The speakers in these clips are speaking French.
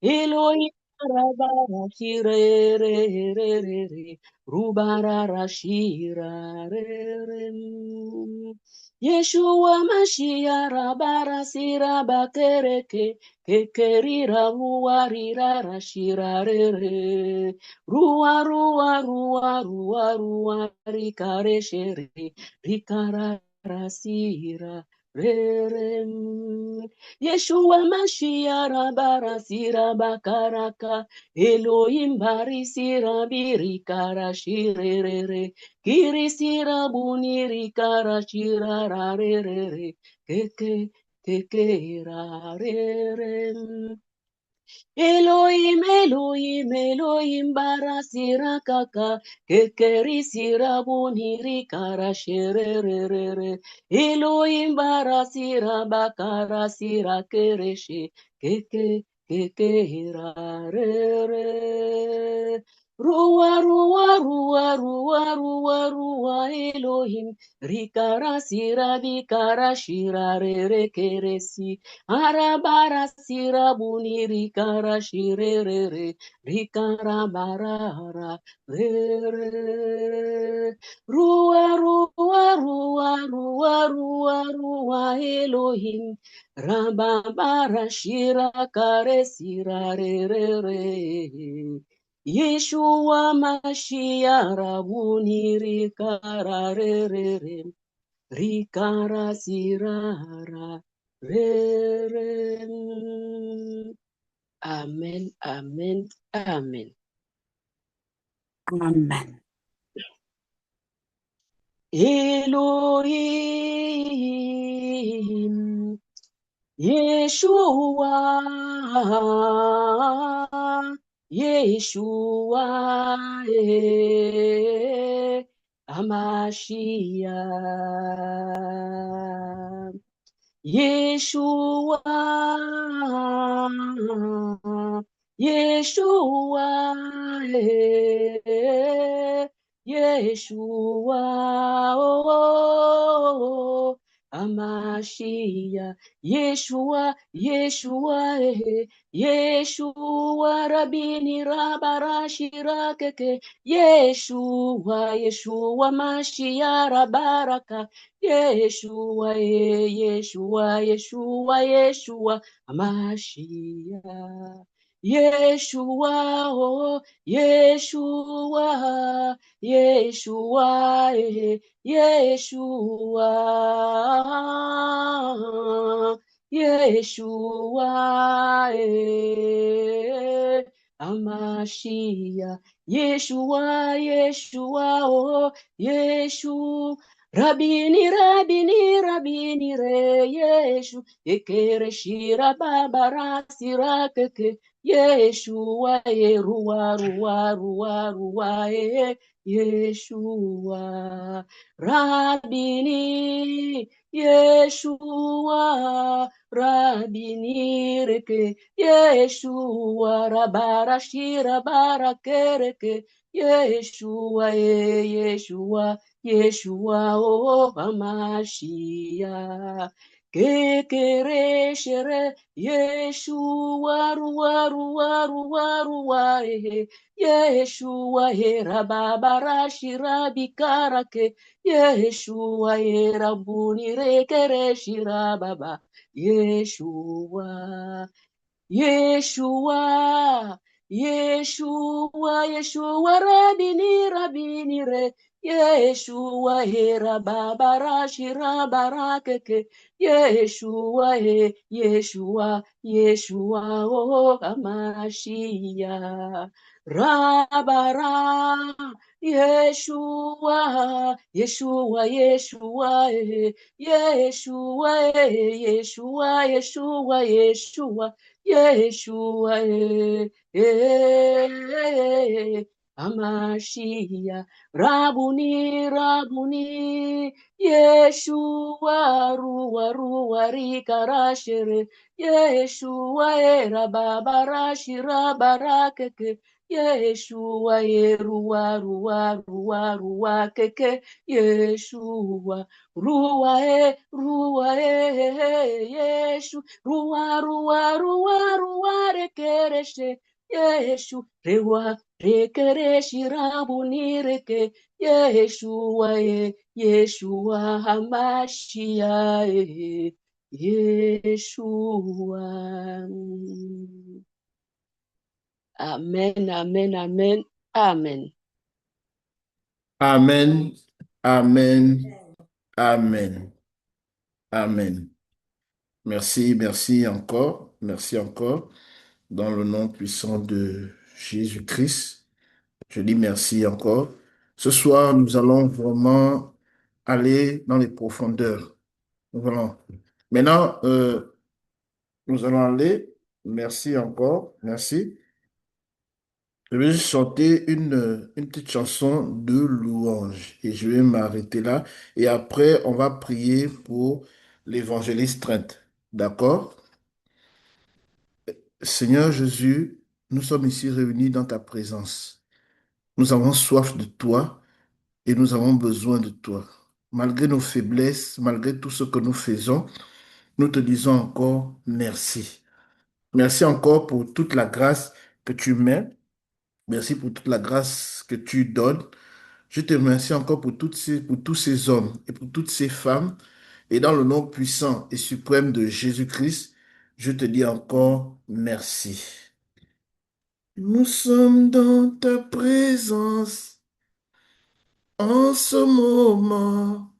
Elohim Rabara Shire re re re re Rubarara Shira re re Yeshua Mashiach Rabara Sira Bakereke Kekerira Ruarira Rashira re re Rua Rua Rua Rua Rua Rikare Shere Rikara Rasira re re Yeshua Mashiach Rabara Sira Bakaraka Elohim Bari Sira Biri Kara Shirere Kiri Sira Buniri Kara Shira Rarere Keke Keke Rarere Elohim, Elohim, Elohim, barasira kaka, kekeri sira buniri kara shererere. Elohim barasira bakara sira kereshe, keke, keke hirarere. Rua, rua, rua, rua, rua, rua, Elohim, rikara sira bikara shira rere keresi. Arabara sira buni rikara shirere rikara barara rere rua rua rua rua rua rua Elohim rababara shira kare sira rere Yeshua Mashiach rabuni rikara rere rikara sirara reren. Amen, amen, amen. Amen. Elohim, Yeshua, Yeshua, Amashiach. Yeshua, Yeshua, Yeshua, oh, Amashiach, Yeshua, Yeshua, Yeshua, Rabini Rabarashira Keke, Yeshua, Yeshua, Mashiach, Rabaraka, Yeshua, Yeshua, Yeshua, Yeshua, Mashiach. Yeshua, oh, Yeshua, Yeshua, Yeshua, Yeshua, Amashiach. Yeshua, Yeshua, oh, Yeshua. Rabini, Rabini, Rabini, Re, Yeshu, Ekere Shira Babara Sirakeke, Yeshua, Rua, Rua, Rua, Rua, Yeshua, Rabini, Yeshua, Rabini, Reke, Yeshua, Rabara Shira Barakereke, Yeshua, Yeshua, Yeshua, oh, Hamashiach. Kekere shere, Yeshua, rua, rua, rua, rua, Yeshua, rababara, shira, bikarake, Yeshua, rabuni, rekere, shira, baba, Yeshua. Yeshua, Yeshua, Yeshua, Rabini, Rabini, Re, Yeshua, He, Rababara, Shira, Barakeke, Yeshua, He, Yeshua, Yeshua, oh, Amashiach, Rabara, Yeshua, Yeshua, Yeshua, Yeshua, Yeshua, Yeshua, Yeshua, Yeshua, Amashiach, Rabuni, Rabuni, Yeshua, Rua, Rua, Rika, Rashere, Yeshua, Rababara, Shira, Barakeke, Yeshua, Rua, Rua, Rua, Rua, Keke, Yeshua, Rua, Rua, Yeshua, Rua, rua, rua, rua, rekere, reshe Yeshu rewa rekereshi rabunireke Yeshua Yeshua Hamashia Yeshua. Amen, amen, amen, amen. Amen, amen, amen, amen. Merci, merci encore, dans le nom puissant de Jésus-Christ. Je dis merci encore. Ce soir, nous allons vraiment aller dans les profondeurs. Voilà. Maintenant, nous allons aller. Merci encore, merci. Je vais chanter une petite chanson de louange et je vais m'arrêter là. Et après, on va prier pour l'évangéliste Trent. D'accord? Seigneur Jésus, nous sommes ici réunis dans ta présence. Nous avons soif de toi et nous avons besoin de toi. Malgré nos faiblesses, malgré tout ce que nous faisons, nous te disons encore merci. Merci encore pour toute la grâce que tu mets. Merci pour toute la grâce que tu donnes. Je te remercie encore pour tous ces hommes et pour toutes ces femmes. Et dans le nom puissant et suprême de Jésus-Christ, je te dis encore merci. Nous sommes dans ta présence en ce moment.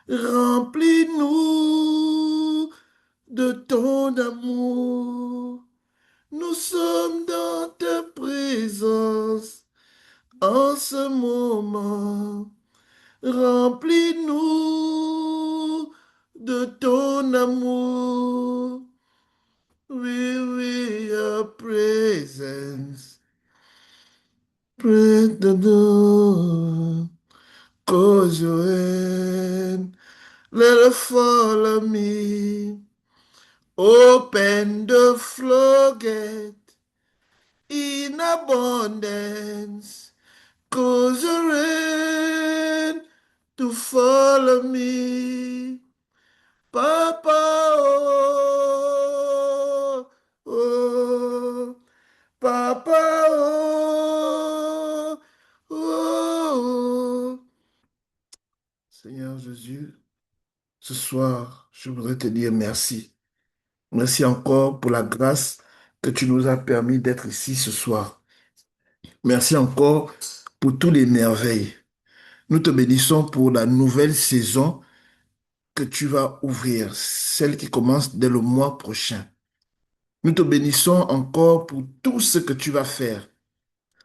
Remplis-nous de ton amour. Nous sommes dans ta présence en ce moment. Remplis-nous de ton amour. We your presence. Break the door. Cause your hand. Let it follow me. Open the floodgate in abundance. Cause your hand to follow me. Papa, oh, oh, Papa, oh, oh. Seigneur Jésus, ce soir, je voudrais te dire merci. Merci encore pour la grâce que tu nous as permis d'être ici ce soir. Merci encore pour toutes les merveilles. Nous te bénissons pour la nouvelle saison que tu vas ouvrir, celle qui commence dès le mois prochain. Nous te bénissons encore pour tout ce que tu vas faire.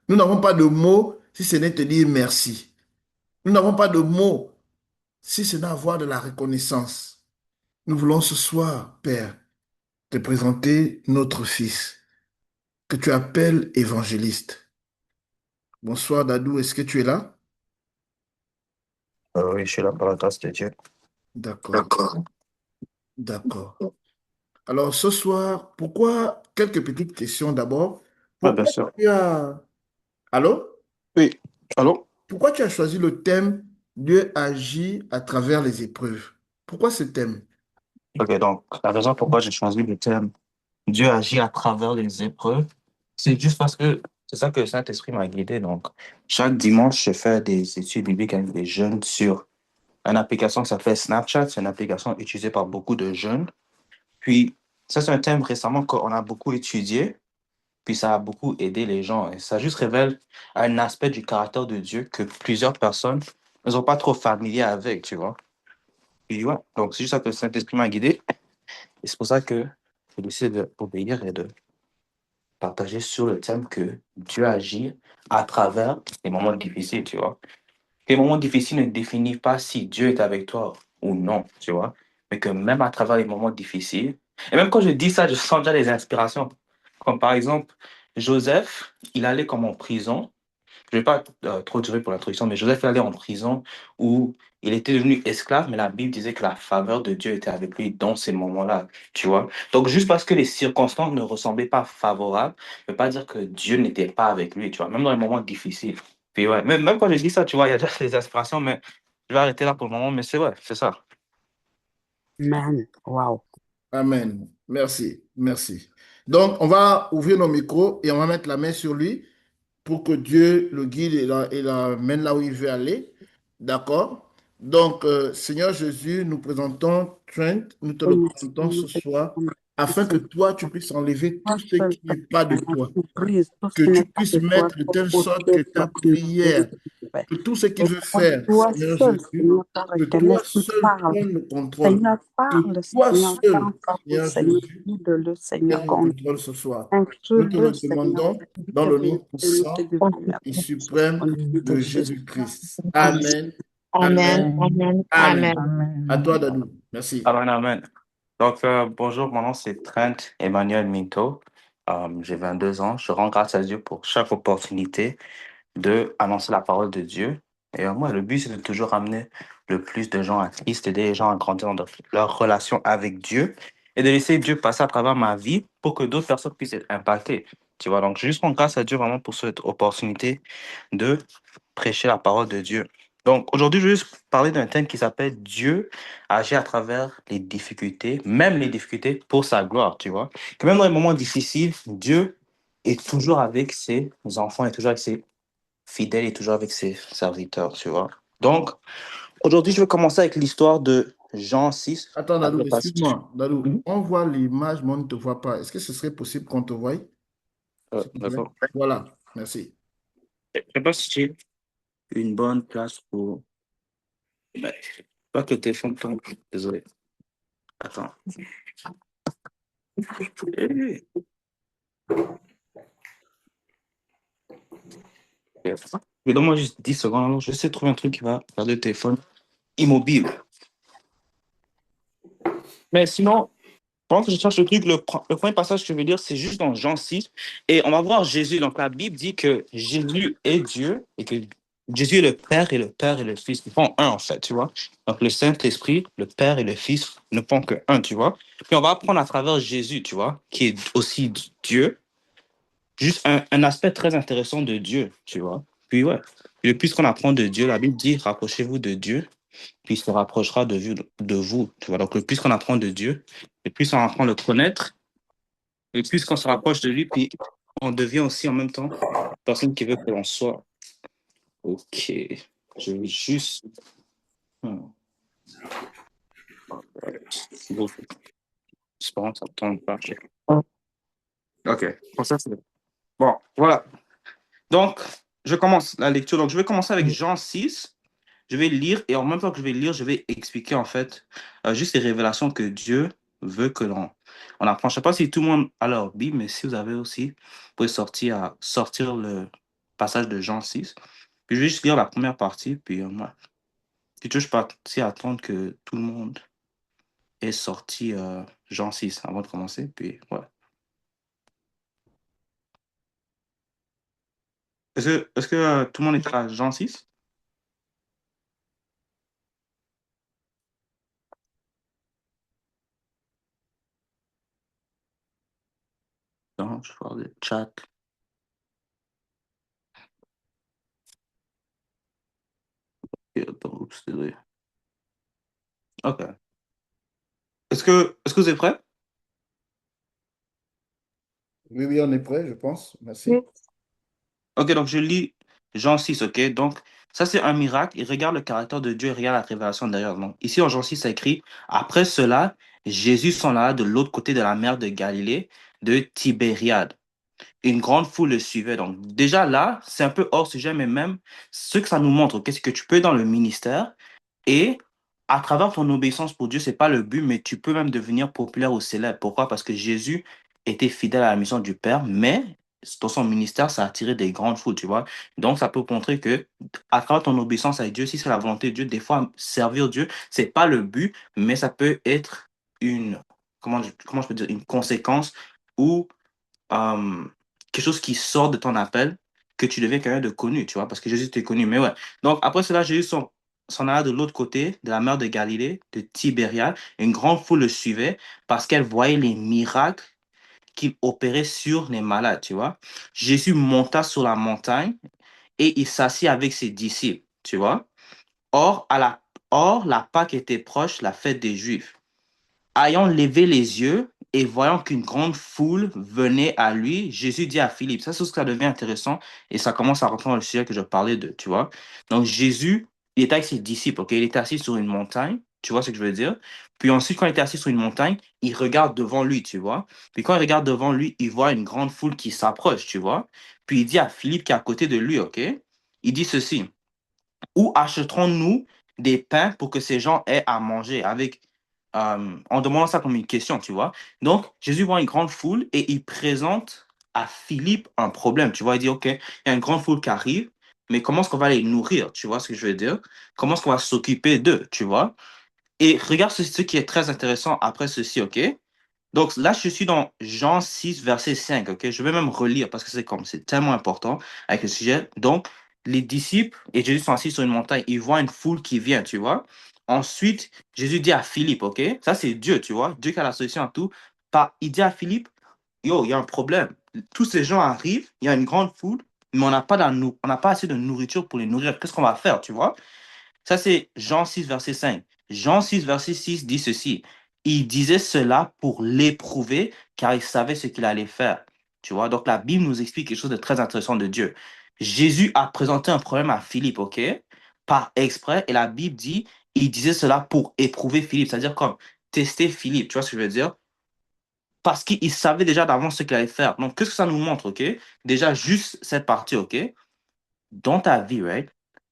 Nous n'avons pas de mots si ce n'est te dire merci. Nous n'avons pas de mots si ce n'est avoir de la reconnaissance. Nous voulons ce soir, Père, te présenter notre fils que tu appelles évangéliste. Bonsoir Dadou, est-ce que tu es là? Oui, je suis là par la grâce de Dieu. D'accord, d'accord. Alors ce soir, pourquoi, quelques petites questions d'abord. Oui, bien Pourquoi sûr. tu as... Allô? Oui, allô? Pourquoi tu as choisi le thème Dieu agit à travers les épreuves? Pourquoi ce thème? Ok, donc la raison pourquoi j'ai choisi le thème Dieu agit à travers les épreuves, c'est juste parce que c'est ça que le Saint-Esprit m'a guidé. Donc, chaque dimanche, je fais des études bibliques avec des jeunes sur une application qui s'appelle Snapchat. C'est une application utilisée par beaucoup de jeunes. Puis, ça, c'est un thème récemment qu'on a beaucoup étudié. Puis, ça a beaucoup aidé les gens. Et ça juste révèle un aspect du caractère de Dieu que plusieurs personnes ne sont pas trop familiers avec, tu vois. Puis, ouais, donc c'est juste ça que le Saint-Esprit m'a guidé. Et c'est pour ça que j'ai décidé d'obéir et de partager sur le thème que Dieu agit à travers les moments difficiles, tu vois. Les moments difficiles ne définissent pas si Dieu est avec toi ou non, tu vois. Mais que même à travers les moments difficiles, et même quand je dis ça, je sens déjà des inspirations. Comme par exemple, Joseph, il allait comme en prison. Je ne vais pas trop durer pour l'introduction, mais Joseph allait en prison où il était devenu esclave, mais la Bible disait que la faveur de Dieu était avec lui dans ces moments-là, tu vois. Donc, juste parce que les circonstances ne ressemblaient pas favorables, ne veut pas dire que Dieu n'était pas avec lui, tu vois, même dans les moments difficiles. Puis ouais, même quand je dis ça, tu vois, il y a déjà des inspirations, mais je vais arrêter là pour le moment, mais c'est vrai, c'est ça. Man, wow. Amen. Merci, merci. Donc, on va ouvrir nos micros et on va mettre la main sur lui pour que Dieu le guide et l'amène là où il veut aller. D'accord? Donc, Seigneur Jésus, nous présentons Trent, nous te le Seigneur, présentons nous ce te soir, demandons, afin que toi, tu puisses enlever toi tout ce seul, qui n'est pas de Seigneur, toi, tu brises tout ce que qui n'est tu pas puisses de toi mettre de pour telle que sorte Dieu que ta soit glorifié, prière, Père. que tout ce qu'il Et veut quand faire, toi Seigneur seul, Jésus, Seigneur, par que éternel, toi il seul parle. prenne le contrôle, Seigneur, que parle, toi Seigneur, seul, parle, parole, Seigneur Seigneur, Jésus, guide-le, Seigneur, prenne le qu'on contrôle ce soir. Nous te inclus-le, le Seigneur, demandons dans tes le nom volontés, nous te puissant devons et merci. suprême Au nom de de Jésus. Jésus-Christ. Amen. Amen. Amen. Amen, amen, Amen. amen. À Amen. toi, Dadou. Merci. Amen, amen. Donc, bonjour, mon nom c'est Trent Emmanuel Minto. J'ai 22 ans. Je rends grâce à Dieu pour chaque opportunité de annoncer la parole de Dieu. Et moi, le but, c'est de toujours amener le plus de gens à Christ, aider les gens à grandir dans leur relation avec Dieu et de laisser Dieu passer à travers ma vie pour que d'autres personnes puissent être impactées. Tu vois, donc je juste rends grâce à Dieu vraiment pour cette opportunité de prêcher la parole de Dieu. Donc aujourd'hui, je vais juste parler d'un thème qui s'appelle Dieu agit à travers les difficultés, même les difficultés pour sa gloire, tu vois. Que même dans les moments difficiles, Dieu est toujours avec ses enfants, est toujours avec ses fidèles, est toujours avec ses serviteurs, tu vois. Donc aujourd'hui, je vais commencer avec l'histoire de Jean 6. Attends, Avec Dadou, le passage. excuse-moi. Dadou, Mhm. on voit l'image, mais on ne te voit pas. Est-ce que ce serait possible qu'on te voie, s'il te plaît? D'accord. Voilà. Merci. Je ne sais pas si j'ai une bonne place pour... Ben, pas que le téléphone tombe. Désolé. Attends. Eh, mais donne-moi juste 10 secondes, alors je sais trouver un truc qui va faire le téléphone immobile. Mais sinon, pendant que je cherche le truc, le premier passage que je veux lire, c'est juste dans Jean 6. Et on va voir Jésus. Donc la Bible dit que Jésus est Dieu et que Jésus est le Père et le Père et le Fils. Ils font un, en fait, tu vois. Donc le Saint-Esprit, le Père et le Fils ne font que un, tu vois. Puis on va apprendre à travers Jésus, tu vois, qui est aussi Dieu. Juste un aspect très intéressant de Dieu, tu vois. Puis ouais, le plus qu'on apprend de Dieu, la Bible dit, rapprochez-vous de Dieu, puis il se rapprochera de vous, tu vois. Donc le plus qu'on apprend de Dieu, le plus on apprend à le connaître, le plus qu'on se rapproche de lui, puis on devient aussi en même temps une personne qui veut que l'on soit. Ok, je vais juste... Hmm. Bon, j'espère que ça ne tombe pas. Ok, pour ça c'est... Bon, voilà. Donc, je commence la lecture. Donc, je vais commencer avec Jean 6. Je vais lire et en même temps que je vais lire, je vais expliquer en fait juste les révélations que Dieu veut que l'on apprend. Je ne sais pas si tout le monde a leur Bible, mais si vous avez aussi, vous pouvez sortir le passage de Jean 6. Puis je vais juste lire la première partie, puis moi. Puis je peux aussi attendre que tout le monde ait sorti Jean 6 avant de commencer. Puis voilà. Est-ce que tout le monde est à Jean 6? Non, je parle de chat. Oups, désolé. OK. Est-ce que vous êtes prêts? Oui, oui, on est prêt, je pense. Oui. Merci. Ok, donc je lis Jean 6, ok? Donc, ça c'est un miracle. Il regarde le caractère de Dieu, il regarde la révélation derrière. Donc, ici en Jean 6, ça écrit, après cela, Jésus s'en alla de l'autre côté de la mer de Galilée, de Tibériade. Une grande foule le suivait. Donc, déjà là, c'est un peu hors sujet, mais même ce que ça nous montre, qu'est-ce que tu peux dans le ministère et à travers ton obéissance pour Dieu, c'est pas le but, mais tu peux même devenir populaire ou célèbre. Pourquoi? Parce que Jésus était fidèle à la mission du Père, mais dans son ministère, ça a attiré des grandes foules, tu vois. Donc, ça peut montrer que à travers ton obéissance à Dieu, si c'est la volonté de Dieu, des fois, servir Dieu, c'est pas le but, mais ça peut être une, comment je peux dire, une conséquence ou euh, quelque chose qui sort de ton appel, que tu deviens quelqu'un de connu, tu vois, parce que Jésus était connu. Mais ouais. Donc, après cela, Jésus s'en alla de l'autre côté de la mer de Galilée, de Tibériade. Une grande foule le suivait parce qu'elle voyait les miracles qu'il opérait sur les malades, tu vois. Jésus monta sur la montagne et il s'assit avec ses disciples, tu vois. Or, la Pâque était proche, la fête des Juifs. Ayant levé les yeux, Et voyant qu'une grande foule venait à lui, Jésus dit à Philippe, ça c'est ce que ça devient intéressant et ça commence à rentrer dans le sujet que je parlais de, tu vois. Donc Jésus, il était avec ses disciples, ok? Il était assis sur une montagne, tu vois ce que je veux dire? Puis ensuite, quand il était assis sur une montagne, il regarde devant lui, tu vois. Puis quand il regarde devant lui, il voit une grande foule qui s'approche, tu vois. Puis il dit à Philippe qui est à côté de lui, ok? Il dit ceci. Où achèterons-nous des pains pour que ces gens aient à manger avec, en demandant ça comme une question, tu vois. Donc, Jésus voit une grande foule et il présente à Philippe un problème, tu vois. Il dit, OK, il y a une grande foule qui arrive, mais comment est-ce qu'on va les nourrir, tu vois ce que je veux dire? Comment est-ce qu'on va s'occuper d'eux, tu vois? Et regarde ce qui est très intéressant après ceci, OK? Donc là, je suis dans Jean 6 verset 5, ok? Je vais même relire parce que c'est tellement important avec le sujet. Donc, les disciples et Jésus sont assis sur une montagne, ils voient une foule qui vient, tu vois. Ensuite, Jésus dit à Philippe, ok? Ça, c'est Dieu, tu vois. Dieu qui a la solution à tout. Il dit à Philippe, yo, il y a un problème. Tous ces gens arrivent, il y a une grande foule, mais on n'a pas assez de nourriture pour les nourrir. Qu'est-ce qu'on va faire, tu vois? Ça, c'est Jean 6 verset 5. Jean 6 verset 6 dit ceci. Il disait cela pour l'éprouver, car il savait ce qu'il allait faire. Tu vois, donc la Bible nous explique quelque chose de très intéressant de Dieu. Jésus a présenté un problème à Philippe, ok? Par exprès, et la Bible dit, il disait cela pour éprouver Philippe, c'est-à-dire comme tester Philippe, tu vois ce que je veux dire? Parce qu'il savait déjà d'avance ce qu'il allait faire. Donc, qu'est-ce que ça nous montre, ok? Déjà, juste cette partie, ok? Dans ta vie, right?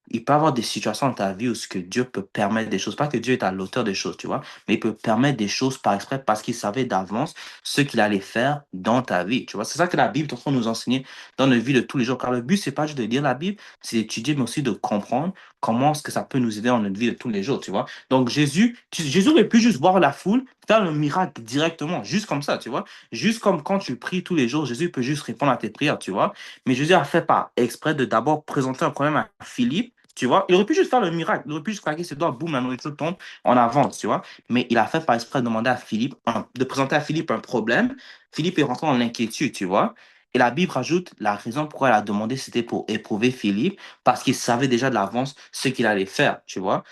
Il peut y avoir des situations dans ta vie où ce que Dieu peut permettre des choses. Pas que Dieu est à l'auteur des choses, tu vois, mais il peut permettre des choses par exprès parce qu'il savait d'avance ce qu'il allait faire dans ta vie, tu vois. C'est ça que la Bible est en train de nous enseigner dans notre vie de tous les jours. Car le but, c'est pas juste de lire la Bible, c'est d'étudier, mais aussi de comprendre comment est-ce que ça peut nous aider dans notre vie de tous les jours, tu vois. Donc Jésus aurait pu juste voir la foule, faire le miracle directement, juste comme ça, tu vois. Juste comme quand tu pries tous les jours, Jésus peut juste répondre à tes prières, tu vois. Mais Jésus a fait par exprès de d'abord présenter un problème à Philippe, tu vois. Il aurait pu juste faire le miracle. Il aurait pu juste claquer ses doigts, boum, la nourriture tombe en avance, tu vois. Mais il a fait par exprès de demander à Philippe, de présenter à Philippe un problème. Philippe est rentré en inquiétude, tu vois. Et la Bible rajoute la raison pourquoi elle a demandé, c'était pour éprouver Philippe, parce qu'il savait déjà de l'avance ce qu'il allait faire, tu vois.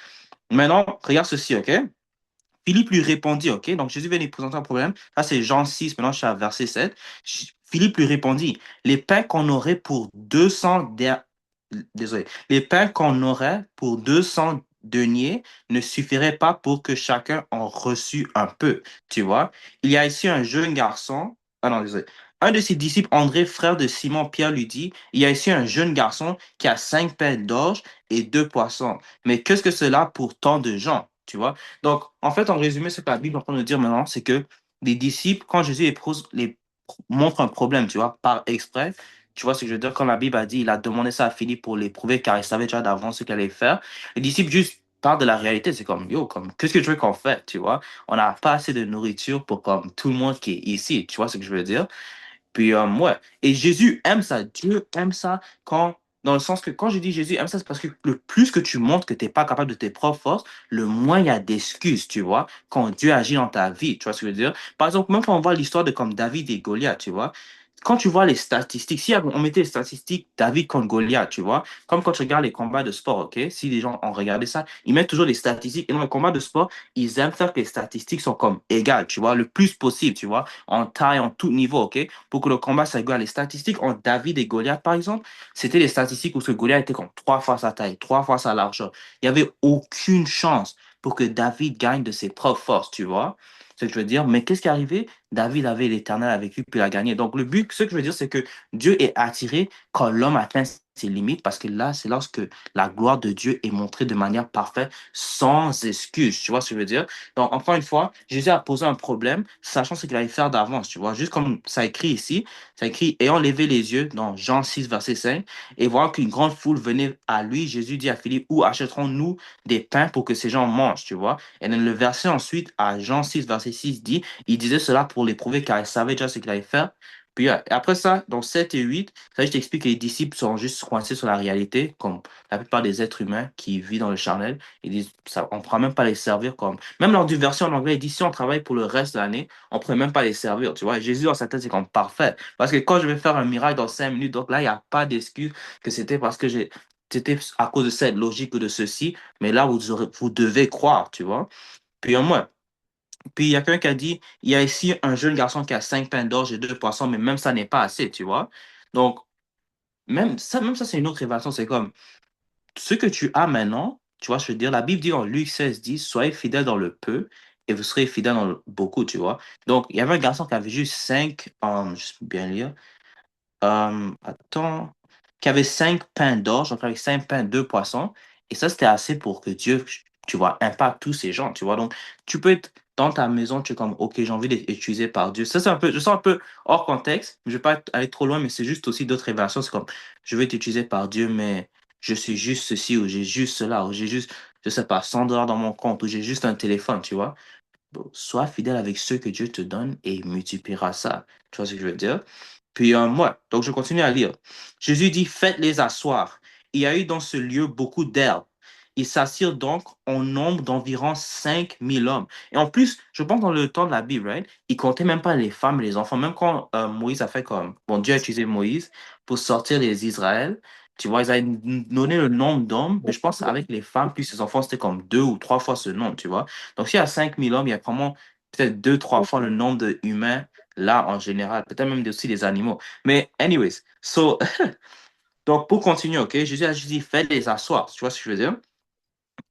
Maintenant, regarde ceci, ok? Philippe lui répondit, ok? Donc Jésus vient lui présenter un problème. Ça, c'est Jean 6, maintenant je suis à verset 7. Philippe lui répondit, les pains qu'on aurait pour 200 désolé, les pains qu'on aurait pour 200 deniers ne suffiraient pas pour que chacun en reçût un peu, tu vois? Il y a ici un jeune garçon, ah non, désolé. Un de ses disciples, André, frère de Simon, Pierre, lui dit, il y a ici un jeune garçon qui a 5 pains d'orge et 2 poissons. Mais qu'est-ce que cela pour tant de gens, tu vois? Donc, en fait, en résumé, ce que la Bible est en train de dire maintenant, c'est que les disciples, quand Jésus montre un problème, tu vois, par exprès, tu vois ce que je veux dire, quand la Bible a dit, il a demandé ça à Philippe pour l'éprouver, car il savait déjà d'avance ce qu'il allait faire. Les disciples juste parlent de la réalité, c'est comme, yo, comme, qu'est-ce que tu veux qu'on fasse, tu vois? On n'a pas assez de nourriture pour comme tout le monde qui est ici, tu vois ce que je veux dire? Puis, ouais. Et Jésus aime ça. Dieu aime ça dans le sens que quand je dis Jésus aime ça, c'est parce que le plus que tu montres que tu n'es pas capable de tes propres forces, le moins il y a d'excuses, tu vois, quand Dieu agit dans ta vie. Tu vois ce que je veux dire? Par exemple, même quand on voit l'histoire de comme David et Goliath, tu vois, quand tu vois les statistiques, si on mettait les statistiques David contre Goliath, tu vois, comme quand tu regardes les combats de sport, ok? Si les gens ont regardé ça, ils mettent toujours les statistiques. Et dans les combats de sport, ils aiment faire que les statistiques sont comme égales, tu vois, le plus possible, tu vois, en taille, en tout niveau, ok? Pour que le combat s'aiguille. Les statistiques entre David et Goliath, par exemple, c'était les statistiques où ce Goliath était comme 3 fois sa taille, 3 fois sa largeur. Il n'y avait aucune chance pour que David gagne de ses propres forces, tu vois? C'est ce que je veux dire. Mais qu'est-ce qui est arrivé? David avait l'Éternel avec lui, puis il a gagné. Donc, le but, ce que je veux dire, c'est que Dieu est attiré quand l'homme atteint ses limites, parce que là, c'est lorsque la gloire de Dieu est montrée de manière parfaite, sans excuse. Tu vois ce que je veux dire? Donc, encore une fois, Jésus a posé un problème, sachant ce qu'il allait faire d'avance, tu vois. Juste comme ça écrit ici, ça écrit, ayant levé les yeux dans Jean 6, verset 5, et voyant qu'une grande foule venait à lui, Jésus dit à Philippe, où achèterons-nous des pains pour que ces gens mangent, tu vois. Et dans le verset ensuite, à Jean 6, verset 6, dit, il disait cela pour l'éprouver, car il savait déjà ce qu'il allait faire. Puis après ça, dans 7 et 8, ça, je t'explique que les disciples sont juste coincés sur la réalité, comme la plupart des êtres humains qui vivent dans le charnel. Ils disent, ça, on ne pourra même pas les servir comme. Même lors du verset en anglais, il dit si on travaille pour le reste de l'année, on ne pourrait même pas les servir. Tu vois, Jésus dans sa tête, c'est comme parfait. Parce que quand je vais faire un miracle dans 5 minutes, donc là, il n'y a pas d'excuse que c'était parce que c'était à cause de cette logique ou de ceci, mais là, vous devez croire, tu vois. Puis moi, Puis il y a quelqu'un qui a dit, il y a ici un jeune garçon qui a 5 pains d'orge et 2 poissons, mais même ça n'est pas assez, tu vois. Donc, même ça c'est une autre révélation. C'est comme, ce que tu as maintenant, tu vois, je veux dire, la Bible dit en Luc 16, 10, soyez fidèles dans le peu et vous serez fidèles dans le beaucoup, tu vois. Donc, il y avait un garçon qui avait juste 5, je vais bien lire, attends, qui avait 5 pains d'orge, donc avec 5 pains, 2 poissons. Et ça, c'était assez pour que Dieu, tu vois, impacte tous ces gens, tu vois. Donc, tu peux être dans ta maison, tu es comme, OK, j'ai envie d'être utilisé par Dieu. Ça, c'est un peu, je sens un peu hors contexte. Je ne vais pas aller trop loin, mais c'est juste aussi d'autres révélations. C'est comme, je veux être utilisé par Dieu, mais je suis juste ceci, ou j'ai juste cela, ou j'ai juste, je sais pas, 100 dollars dans mon compte, ou j'ai juste un téléphone, tu vois. Bon, sois fidèle avec ce que Dieu te donne et il multipliera ça. Tu vois ce que je veux dire? Puis moi, donc je continue à lire. Jésus dit, faites-les asseoir. Il y a eu dans ce lieu beaucoup d'herbes. Ils s'assirent donc au nombre d'environ 5000 hommes. Et en plus, je pense dans le temps de la Bible, right, ils comptaient même pas les femmes et les enfants. Même quand Moïse a fait comme, bon, Dieu a utilisé Moïse pour sortir les Israël, tu vois, ils avaient donné le nombre d'hommes, mais je pense avec les femmes plus les enfants, c'était comme 2 ou 3 fois ce nombre, tu vois. Donc, s'il y a 5000 hommes, il y a vraiment peut-être 2, 3 fois le nombre d'humains là en général, peut-être même aussi des animaux. Mais, anyways, so, donc pour continuer, ok, Jésus a juste dit, faites les asseoir, tu vois ce que je veux dire?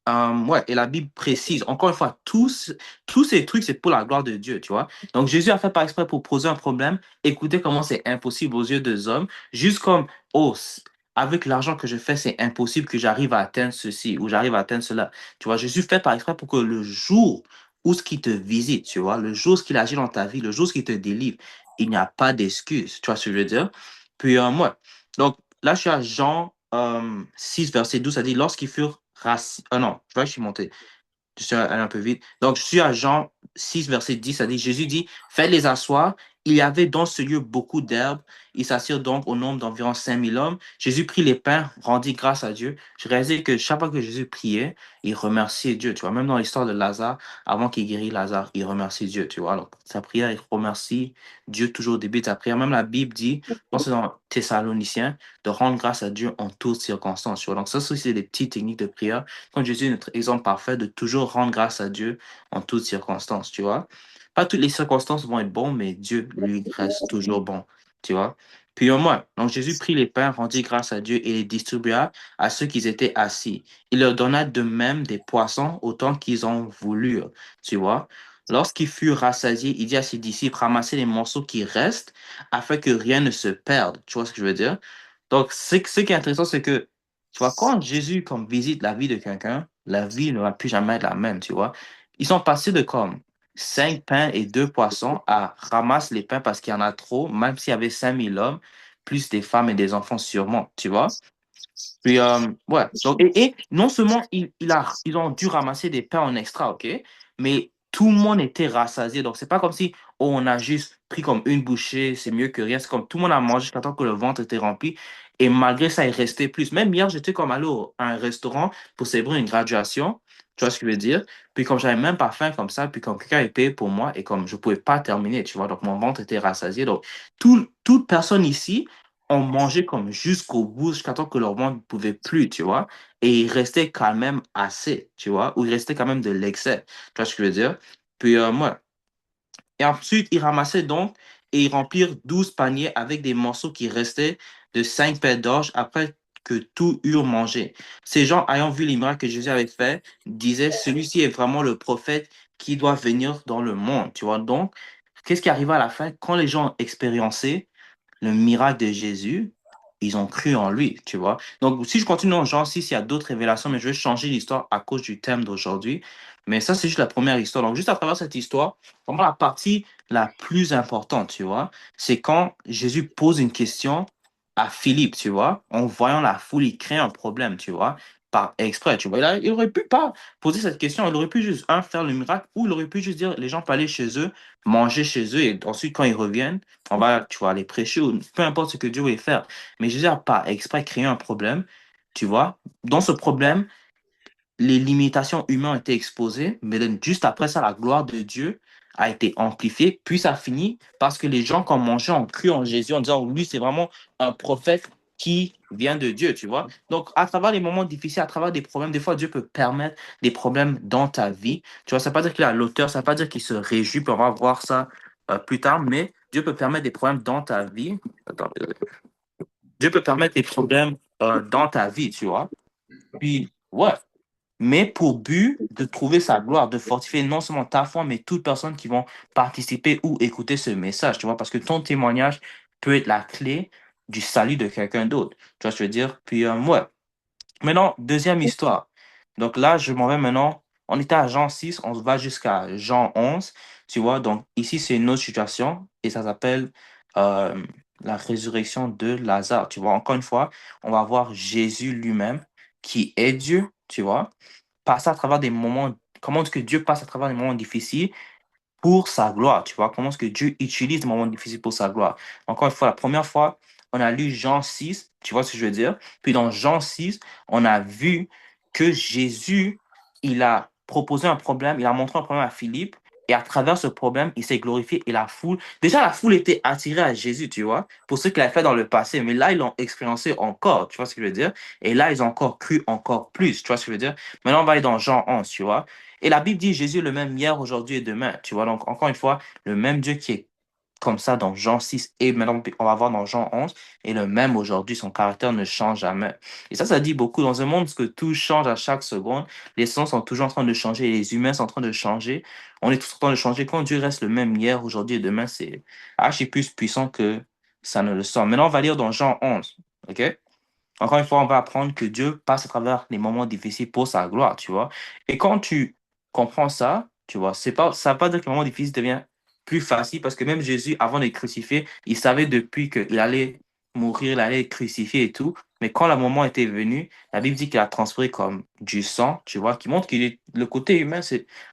Ouais, et la Bible précise, encore une fois, tous ces trucs, c'est pour la gloire de Dieu, tu vois. Donc Jésus a fait par exprès pour poser un problème. Écoutez comment c'est impossible aux yeux des hommes, juste comme, oh, avec l'argent que je fais, c'est impossible que j'arrive à atteindre ceci ou j'arrive à atteindre cela. Tu vois, Jésus fait par exprès pour que le jour où ce qui te visite, tu vois, le jour où ce qu'il agit dans ta vie, le jour où ce qui te délivre, il n'y a pas d'excuse, tu vois ce que je veux dire? Puis, moi, donc là, je suis à Jean 6, verset 12, ça dit, lorsqu'ils furent non, je suis monté. Je suis allé un peu vite. Donc, je suis à Jean 6, verset 10, ça dit, Jésus dit, faites-les asseoir. Il y avait dans ce lieu beaucoup d'herbes. Ils s'assirent donc au nombre d'environ 5000 hommes. Jésus prit les pains, rendit grâce à Dieu. Je réalisais que chaque fois que Jésus priait, il remerciait Dieu. Tu vois, même dans l'histoire de Lazare, avant qu'il guérisse Lazare, il remercie Dieu. Tu vois, alors, sa prière, il remercie Dieu toujours au début de sa prière. Même la Bible dit, je pense que c'est dans Thessaloniciens, de rendre grâce à Dieu en toutes circonstances. Tu vois, donc ça, c'est des petites techniques de prière. Quand Jésus est notre exemple parfait de toujours rendre grâce à Dieu en toutes circonstances, tu vois. Pas toutes les circonstances vont être bonnes, mais Dieu, lui, reste toujours bon, tu vois. Puis au moins, donc Jésus prit les pains, rendit grâce à Dieu et les distribua à ceux qui étaient assis. Il leur donna de même des poissons autant qu'ils en voulurent, tu vois. Lorsqu'ils furent rassasiés, il dit à ses disciples, ramassez les morceaux qui restent afin que rien ne se perde. Tu vois ce que je veux dire? Donc, ce qui est intéressant, c'est que tu vois, quand Jésus comme visite la vie de quelqu'un, la vie ne va plus jamais être la même, tu vois. Ils sont passés de comme 5 pains et 2 poissons à ramasse les pains parce qu'il y en a trop, même s'il y avait 5000 hommes, plus des femmes et des enfants sûrement, tu vois. Puis, ouais. Donc, et non seulement ils ont dû ramasser des pains en extra, OK? Mais tout le monde était rassasié. Donc, c'est pas comme si, oh, on a juste pris comme une bouchée, c'est mieux que rien. C'est comme tout le monde a mangé jusqu'à temps que le ventre était rempli. Et malgré ça, il restait plus. Même hier, j'étais comme allé à un restaurant pour célébrer une graduation. Tu vois ce que je veux dire? Puis, comme j'avais même pas faim comme ça, puis comme quelqu'un est payé pour moi, et comme je pouvais pas terminer, tu vois, donc mon ventre était rassasié. Donc, toute personne ici, ont mangé comme jusqu'au bout, jusqu'à temps que leur ventre ne pouvait plus, tu vois. Et il restait quand même assez, tu vois, ou il restait quand même de l'excès. Tu vois ce que je veux dire? Puis, moi. Et ensuite, ils ramassaient donc et ils remplirent 12 paniers avec des morceaux qui restaient de 5 paires d'orge après que tout eurent mangé. Ces gens, ayant vu les miracles que Jésus avait fait, disaient, celui-ci est vraiment le prophète qui doit venir dans le monde, tu vois. Donc, qu'est-ce qui arriva à la fin? Quand les gens ont expériencé le miracle de Jésus, ils ont cru en lui, tu vois. Donc, si je continue dans Jean 6, il y a d'autres révélations, mais je vais changer l'histoire à cause du thème d'aujourd'hui. Mais ça, c'est juste la première histoire. Donc, juste à travers cette histoire, vraiment la partie la plus importante, tu vois, c'est quand Jésus pose une question à Philippe, tu vois, en voyant la foule, il crée un problème, tu vois, par exprès, tu vois. Il aurait pu pas poser cette question, il aurait pu juste, faire le miracle, ou il aurait pu juste dire, les gens peuvent aller chez eux, manger chez eux, et ensuite, quand ils reviennent, on va, tu vois, aller prêcher, ou peu importe ce que Dieu veut faire. Mais Jésus n'a pas exprès créé un problème, tu vois. Dans ce problème, les limitations humaines ont été exposées, mais juste après ça, la gloire de Dieu a été amplifiée, puis ça finit parce que les gens qui ont mangé ont cru en Jésus en disant, lui, c'est vraiment un prophète qui vient de Dieu, tu vois. Donc, à travers les moments difficiles, à travers des problèmes, des fois, Dieu peut permettre des problèmes dans ta vie. Tu vois, ça ne veut pas dire qu'il est à l'auteur, ça ne veut pas dire qu'il se réjouit, puis on va voir ça plus tard, mais Dieu peut permettre des problèmes dans ta vie. Attends, Dieu peut permettre des problèmes dans ta vie, tu vois. Puis, ouais. Mais pour but de trouver sa gloire, de fortifier non seulement ta foi, mais toutes personnes qui vont participer ou écouter ce message, tu vois, parce que ton témoignage peut être la clé du salut de quelqu'un d'autre. Tu vois ce que je veux dire? Puis, ouais. Maintenant, deuxième histoire. Donc là, je m'en vais maintenant. On était à Jean 6, on va jusqu'à Jean 11, tu vois. Donc ici, c'est une autre situation et ça s'appelle euh, la résurrection de Lazare, tu vois. Encore une fois, on va voir Jésus lui-même, qui est Dieu, tu vois, passer à travers des moments, comment est-ce que Dieu passe à travers des moments difficiles pour sa gloire, tu vois. Comment est-ce que Dieu utilise les moments difficiles pour sa gloire. Encore une fois, la première fois, on a lu Jean 6, tu vois ce que je veux dire? Puis dans Jean 6, on a vu que Jésus, il a proposé un problème, il a montré un problème à Philippe, et à travers ce problème, il s'est glorifié et déjà la foule était attirée à Jésus, tu vois, pour ce qu'il a fait dans le passé, mais là, ils l'ont expériencé encore, tu vois ce que je veux dire? Et là, ils ont encore cru encore plus, tu vois ce que je veux dire? Maintenant, on va aller dans Jean 11, tu vois. Et la Bible dit Jésus est le même hier, aujourd'hui et demain. Tu vois, donc encore une fois, le même Dieu qui est comme ça dans Jean 6 et maintenant on va voir dans Jean 11 est le même aujourd'hui. Son caractère ne change jamais. Et ça dit beaucoup dans un monde où tout change à chaque seconde. Les sens sont toujours en train de changer, les humains sont en train de changer. On est tous en train de changer. Quand Dieu reste le même hier, aujourd'hui et demain, c'est archi plus puissant que ça ne le sent. Maintenant, on va lire dans Jean 11. OK? Encore une fois, on va apprendre que Dieu passe à travers les moments difficiles pour sa gloire, tu vois. Et quand tu comprends ça, tu vois, ça ne veut pas dire que le moment difficile devient plus facile parce que même Jésus, avant d'être crucifié, il savait depuis qu'il allait mourir, il allait être crucifié et tout. Mais quand le moment était venu, la Bible dit qu'il a transféré comme du sang, tu vois, qui montre qu'il est le côté humain,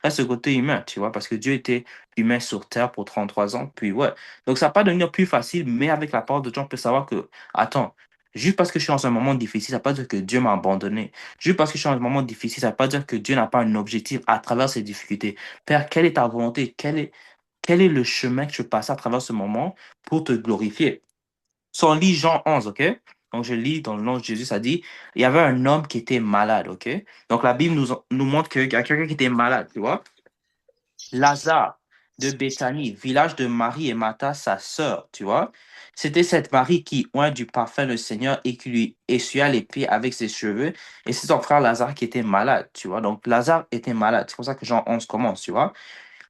reste le côté humain, tu vois, parce que Dieu était humain sur terre pour 33 ans. Puis ouais. Donc ça va pas devenir plus facile, mais avec la parole de Dieu, on peut savoir que, attends, juste parce que je suis dans un moment difficile, ça ne veut pas dire que Dieu m'a abandonné. Juste parce que je suis dans un moment difficile, ça ne veut pas dire que Dieu n'a pas un objectif à travers ces difficultés. Père, quelle est ta volonté? Quel est le chemin que tu veux passer à travers ce moment pour te glorifier? Si on lit Jean 11, OK? Donc, je lis dans le nom de Jésus, ça dit, il y avait un homme qui était malade, OK? Donc, la Bible nous montre qu'il y a quelqu'un qui était malade, tu vois? Lazare de Béthanie, village de Marie et Martha, sa sœur, tu vois. C'était cette Marie qui oint du parfum le Seigneur et qui lui essuya les pieds avec ses cheveux. Et c'est son frère Lazare qui était malade, tu vois. Donc Lazare était malade. C'est pour ça que Jean 11 commence, tu vois.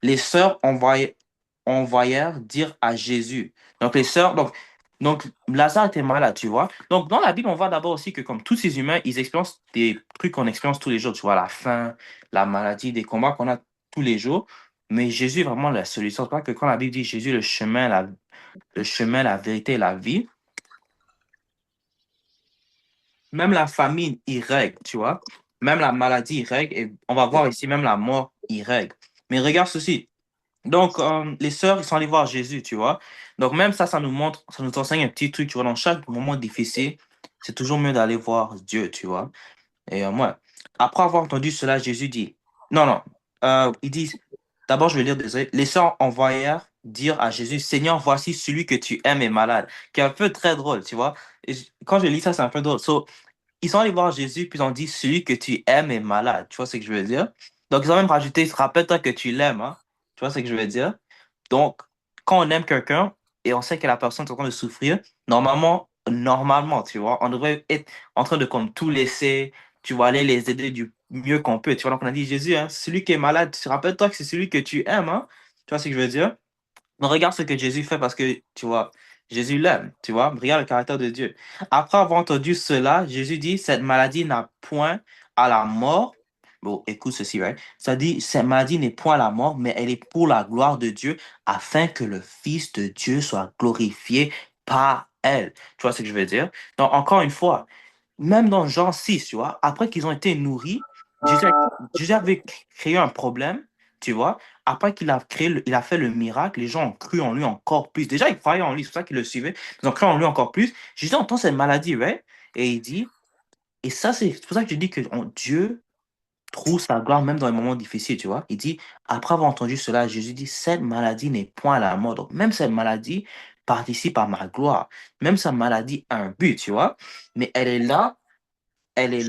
Les sœurs envoyèrent dire à Jésus. Donc les sœurs, donc Lazare était malade, tu vois. Donc dans la Bible, on voit d'abord aussi que comme tous ces humains, ils expériencent des trucs qu'on expérience tous les jours, tu vois, la faim, la maladie, des combats qu'on a tous les jours. Mais Jésus est vraiment la solution. C'est pas que quand la Bible dit Jésus, le chemin, la vérité et la vie, même la famine, il règle, tu vois. Même la maladie, il règle. Et on va voir ici, même la mort, il règle. Mais regarde ceci. Donc, les sœurs, ils sont allés voir Jésus, tu vois. Donc, même ça, ça nous montre, ça nous enseigne un petit truc, tu vois. Dans chaque moment difficile, c'est toujours mieux d'aller voir Dieu, tu vois. Et moi, après avoir entendu cela, Jésus dit, non, non, il dit, d'abord, je vais lire, désolé, les sœurs envoyèrent dire à Jésus, Seigneur, voici celui que tu aimes est malade, qui est un peu très drôle, tu vois. Et quand je lis ça, c'est un peu drôle. So, ils sont allés voir Jésus, puis ils ont dit, celui que tu aimes est malade, tu vois ce que je veux dire? Donc, ils ont même rajouté, rappelle-toi que tu l'aimes, hein, tu vois ce que je veux dire? Donc, quand on aime quelqu'un et on sait que la personne est en train de souffrir, normalement, tu vois, on devrait être en train de comme tout laisser, tu vois, aller les aider du mieux qu'on peut. Tu vois, donc on a dit, Jésus, hein, celui qui est malade, rappelle-toi que c'est celui que tu aimes, hein. Tu vois ce que je veux dire? Mais regarde ce que Jésus fait parce que, tu vois, Jésus l'aime, tu vois, regarde le caractère de Dieu. Après avoir entendu cela, Jésus dit, cette maladie n'a point à la mort. Bon, écoute ceci, right? Ça dit, cette maladie n'est point à la mort, mais elle est pour la gloire de Dieu, afin que le Fils de Dieu soit glorifié par elle. Tu vois ce que je veux dire? Donc, encore une fois, même dans Jean 6, tu vois, après qu'ils ont été nourris, Jésus, Jésus avait créé un problème, tu vois. Après qu'il a créé, il a fait le miracle, les gens ont cru en lui encore plus. Déjà, ils croyaient en lui, c'est pour ça qu'ils le suivaient. Ils ont cru en lui encore plus. Jésus entend cette maladie, ouais, et il dit, et ça, c'est pour ça que je dis que Dieu trouve sa gloire même dans les moments difficiles, tu vois. Il dit, après avoir entendu cela, Jésus dit, cette maladie n'est point à la mort. Donc, même cette maladie, participe à ma gloire. Même sa maladie a un but, tu vois. Mais elle est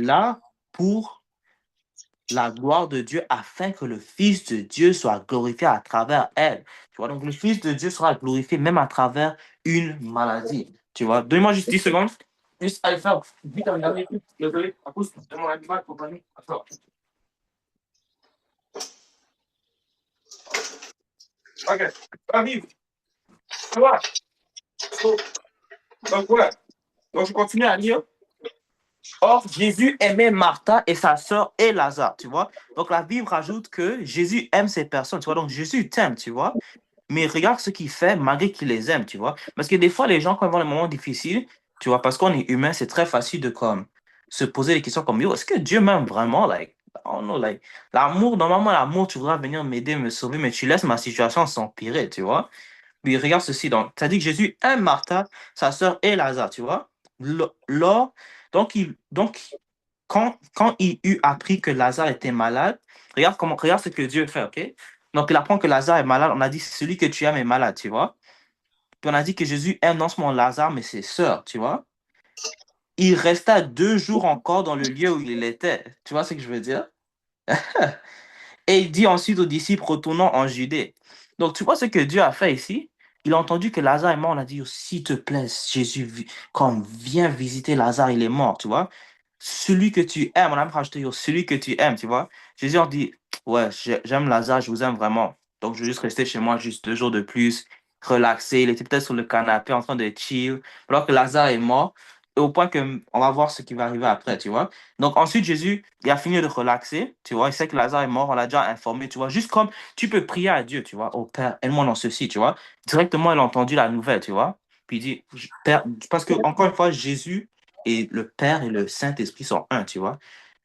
là pour la gloire de Dieu afin que le Fils de Dieu soit glorifié à travers elle. Tu vois, donc le Fils de Dieu sera glorifié même à travers une maladie. Tu vois, donne-moi juste 10 secondes. Juste aller faire vite à regarder. Désolé, à cause de mon animal compagnie. Attends. Ok, arrive. Tu vois. Donc, ouais. Donc, je continue à lire. Or, Jésus aimait Martha et sa sœur et Lazare, tu vois. Donc, la Bible rajoute que Jésus aime ces personnes, tu vois. Donc, Jésus t'aime, tu vois. Mais regarde ce qu'il fait malgré qu'il les aime, tu vois. Parce que des fois, les gens, quand ils vont les moments difficiles, tu vois, parce qu'on est humain, c'est très facile de comme se poser des questions comme, yo, est-ce que Dieu m'aime vraiment? Like, I don't know, like, l'amour, normalement, l'amour, tu voudras venir m'aider, me sauver, mais tu laisses ma situation s'empirer, tu vois. Puis regarde ceci, donc, ça dit que Jésus aime Martha, sa sœur et Lazare, tu vois. Lors, donc, quand il eut appris que Lazare était malade, regarde ce que Dieu fait, ok? Donc, il apprend que Lazare est malade. On a dit, celui que tu aimes est malade, tu vois? Puis on a dit que Jésus aime non seulement Lazare, mais ses sœurs, tu vois? Il resta 2 jours encore dans le lieu où il était. Tu vois ce que je veux dire? Et il dit ensuite aux disciples, retournons en Judée. Donc, tu vois ce que Dieu a fait ici? Il a entendu que Lazare est mort. On a dit, oh, s'il te plaît, Jésus, comme viens visiter Lazare, il est mort, tu vois? Celui que tu aimes, on a même rajouté, oh, celui que tu aimes, tu vois? Jésus en dit, ouais, j'aime Lazare, je vous aime vraiment. Donc, je vais juste rester chez moi juste 2 jours de plus, relaxer. Il était peut-être sur le canapé en train de chill, alors que Lazare est mort, et au point que on va voir ce qui va arriver après, tu vois? Donc ensuite, Jésus, il a fini de relaxer, tu vois, il sait que Lazare est mort, on l'a déjà informé, tu vois, juste comme tu peux prier à Dieu, tu vois, au Père, aide-moi dans ceci, tu vois. Directement, il a entendu la nouvelle, tu vois. Puis il dit, Père, parce que encore une fois, Jésus et le Père et le Saint-Esprit sont un, tu vois.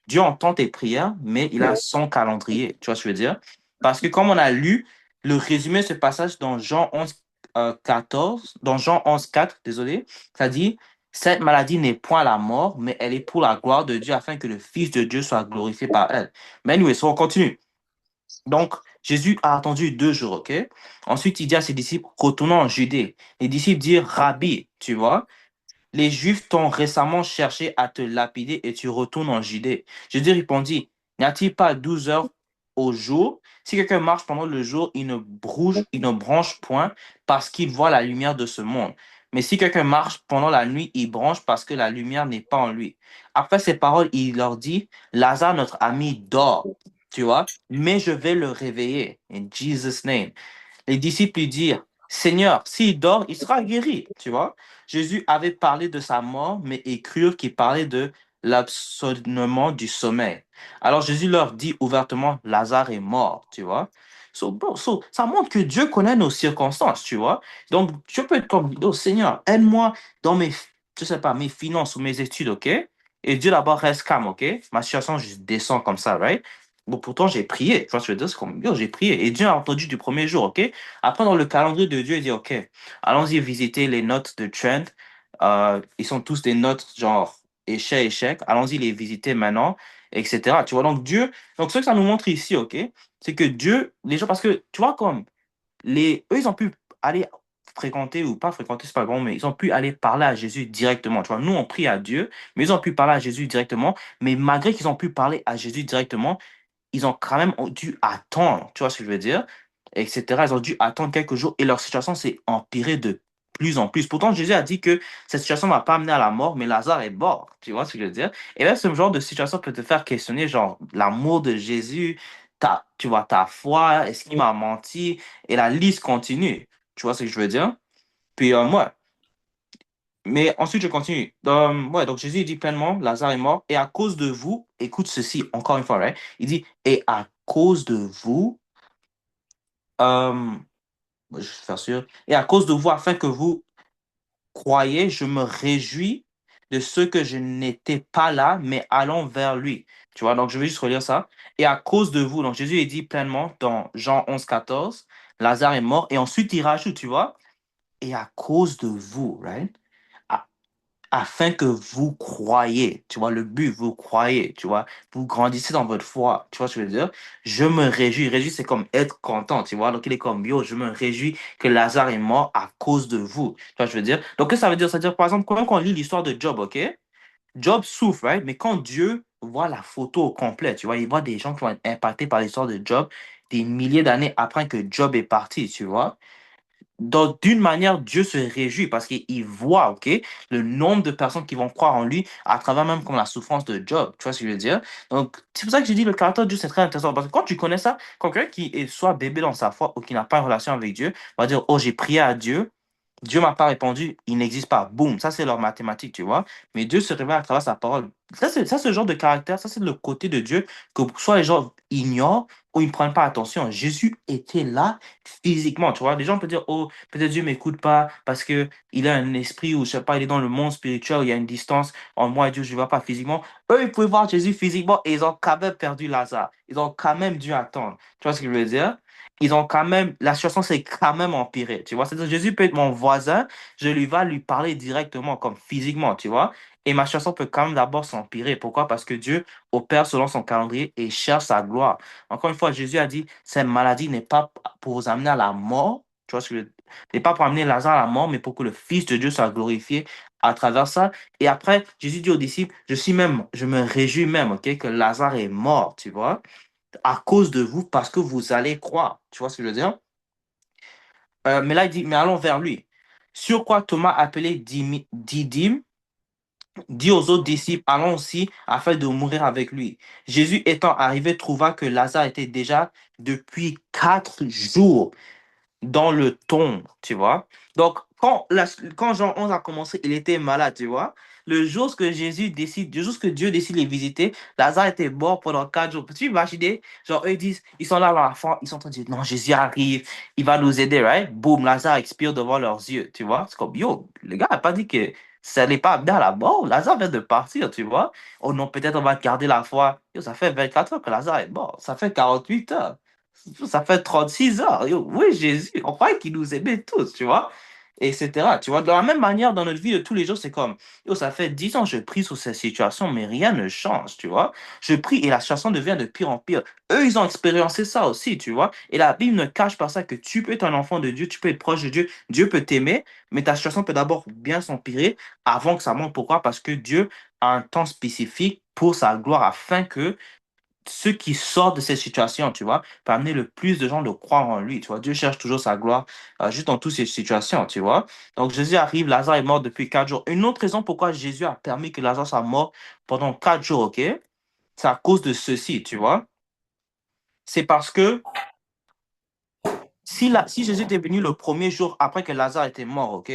Dieu entend tes prières, mais il a son calendrier, tu vois ce que je veux dire? Parce que comme on a lu le résumé de ce passage dans Jean 11, 14, dans Jean 11, 4, désolé, ça dit, cette maladie n'est point la mort, mais elle est pour la gloire de Dieu afin que le Fils de Dieu soit glorifié par elle. Mais anyway, so on continue. Donc, Jésus a attendu 2 jours, ok? Ensuite, il dit à ses disciples, retournons en Judée. Les disciples disent, Rabbi, tu vois? Les Juifs t'ont récemment cherché à te lapider et tu retournes en Judée. Jésus répondit, n'y a-t-il pas 12 heures au jour? Si quelqu'un marche pendant le jour, il ne branche point parce qu'il voit la lumière de ce monde. Mais si quelqu'un marche pendant la nuit, il branche parce que la lumière n'est pas en lui. Après ces paroles, il leur dit, Lazare, notre ami, dort, tu vois, mais je vais le réveiller. In Jesus' name. Les disciples lui dirent, Seigneur, s'il dort, il sera guéri. Tu vois, Jésus avait parlé de sa mort, mais ils crurent qu'il parlait de l'absonnement du sommeil. Alors Jésus leur dit ouvertement, Lazare est mort, tu vois. So, bro, ça montre que Dieu connaît nos circonstances, tu vois. Donc, je peux être comme, oh Seigneur, aide-moi dans je sais pas, mes finances ou mes études, ok? Et Dieu d'abord reste calme, ok? Ma situation juste descend comme ça, right? Bon, pourtant, j'ai prié. Tu vois, je veux dire, c'est comme, yo, j'ai prié. Et Dieu a entendu du premier jour, OK? Après, dans le calendrier de Dieu, il dit, OK, allons-y visiter les notes de Trent. Ils sont tous des notes genre échec, échec. Allons-y les visiter maintenant, etc. Tu vois, donc ce que ça nous montre ici, OK, c'est que Dieu, les gens, parce que, tu vois, comme, eux, ils ont pu aller fréquenter ou pas fréquenter, c'est pas bon, mais ils ont pu aller parler à Jésus directement. Tu vois, nous, on prie à Dieu, mais ils ont pu parler à Jésus directement. Mais malgré qu'ils ont pu parler à Jésus directement, ils ont quand même dû attendre, tu vois ce que je veux dire, etc. Ils ont dû attendre quelques jours et leur situation s'est empirée de plus en plus. Pourtant, Jésus a dit que cette situation ne va pas amener à la mort, mais Lazare est mort, tu vois ce que je veux dire. Et même ce genre de situation peut te faire questionner, genre, l'amour de Jésus, tu vois, ta foi, est-ce qu'il m'a menti? Et la liste continue, tu vois ce que je veux dire. Puis, moi, mais ensuite, je continue. Ouais, donc Jésus il dit pleinement, Lazare est mort, et à cause de vous, écoute ceci, encore une fois, right? Il dit, et à cause de vous, euh, je vais faire sûr, et à cause de vous, afin que vous croyez, je me réjouis de ce que je n'étais pas là, mais allons vers lui. Tu vois, donc je vais juste relire ça. Et à cause de vous, donc Jésus il dit pleinement dans Jean 11 14 Lazare est mort, et ensuite il rajoute, tu vois, et à cause de vous, right? afin que vous croyez, tu vois, le but, vous croyez, tu vois, vous grandissez dans votre foi, tu vois ce que je veux dire? Je me réjouis, réjouir, c'est comme être content, tu vois, donc il est comme, yo, je me réjouis que Lazare est mort à cause de vous, tu vois ce que je veux dire? Donc, qu'est-ce que ça veut dire? Ça veut dire, par exemple, quand on lit l'histoire de Job, ok? Job souffre, right? Mais quand Dieu voit la photo au complet, tu vois, il voit des gens qui vont être impactés par l'histoire de Job des milliers d'années après que Job est parti, tu vois? Donc, d'une manière, Dieu se réjouit parce qu'il voit, OK, le nombre de personnes qui vont croire en lui à travers même comme la souffrance de Job. Tu vois ce que je veux dire? Donc, c'est pour ça que je dis le caractère de Dieu, c'est très intéressant. Parce que quand tu connais ça, quelqu'un qui est soit bébé dans sa foi ou qui n'a pas une relation avec Dieu, va dire, oh, j'ai prié à Dieu. Dieu m'a pas répondu, il n'existe pas. Boum, ça c'est leur mathématique, tu vois. Mais Dieu se révèle à travers sa parole. Ça, c'est le genre de caractère, ça c'est le côté de Dieu que soit les gens ignorent ou ils ne prennent pas attention. Jésus était là physiquement, tu vois. Les gens peuvent dire, oh, peut-être Dieu m'écoute pas parce que il a un esprit ou je sais pas, il est dans le monde spirituel, il y a une distance entre moi et Dieu, je ne vois pas physiquement. Eux, ils pouvaient voir Jésus physiquement et ils ont quand même perdu Lazare. Ils ont quand même dû attendre. Tu vois ce que je veux dire? Ils ont quand même, la situation s'est quand même empirée, tu vois. C'est-à-dire, Jésus peut être mon voisin, je lui vais lui parler directement, comme physiquement, tu vois. Et ma situation peut quand même d'abord s'empirer. Pourquoi? Parce que Dieu opère selon son calendrier et cherche sa gloire. Encore une fois, Jésus a dit, cette maladie n'est pas pour vous amener à la mort, tu vois ce que je veux dire? N'est pas pour amener Lazare à la mort, mais pour que le Fils de Dieu soit glorifié à travers ça. Et après, Jésus dit aux disciples, je me réjouis même, ok, que Lazare est mort, tu vois à cause de vous parce que vous allez croire. Tu vois ce que je veux dire? Mais là, il dit, mais allons vers lui. Sur quoi Thomas, appelé Didyme, dit aux autres disciples, allons aussi afin de mourir avec lui. Jésus étant arrivé, trouva que Lazare était déjà depuis 4 jours dans le tombe, tu vois. Donc, quand Jean 11 a commencé, il était malade, tu vois. Le jour que Dieu décide de les visiter, Lazare était mort pendant 4 jours. Peux-tu imaginer? Genre, eux, ils disent, ils sont là à la fin, ils sont en train de dire, non, Jésus arrive, il va nous aider, right? Boum, Lazare expire devant leurs yeux, tu vois. C'est comme, yo, le gars n'a pas dit que ça n'est pas amené à la mort. Lazare vient de partir, tu vois. Oh non, peut-être on va garder la foi. Yo, ça fait 24 heures que Lazare est mort. Ça fait 48 heures. Ça fait 36 heures. Yo, oui, Jésus, on croyait qu'il nous aimait tous, tu vois, etc. Tu vois, de la même manière, dans notre vie de tous les jours, c'est comme, yo, ça fait 10 ans que je prie sur cette situation, mais rien ne change, tu vois. Je prie et la situation devient de pire en pire. Eux, ils ont expérimenté ça aussi, tu vois. Et la Bible ne cache pas ça que tu peux être un enfant de Dieu, tu peux être proche de Dieu, Dieu peut t'aimer, mais ta situation peut d'abord bien s'empirer avant que ça monte. Pourquoi? Parce que Dieu a un temps spécifique pour sa gloire afin que ceux qui sortent de cette situation, tu vois, peut amener le plus de gens de croire en lui, tu vois. Dieu cherche toujours sa gloire juste dans toutes ces situations, tu vois. Donc Jésus arrive, Lazare est mort depuis 4 jours. Une autre raison pourquoi Jésus a permis que Lazare soit mort pendant 4 jours, ok, c'est à cause de ceci, tu vois. C'est parce que si Jésus était venu le premier jour après que Lazare était mort, ok?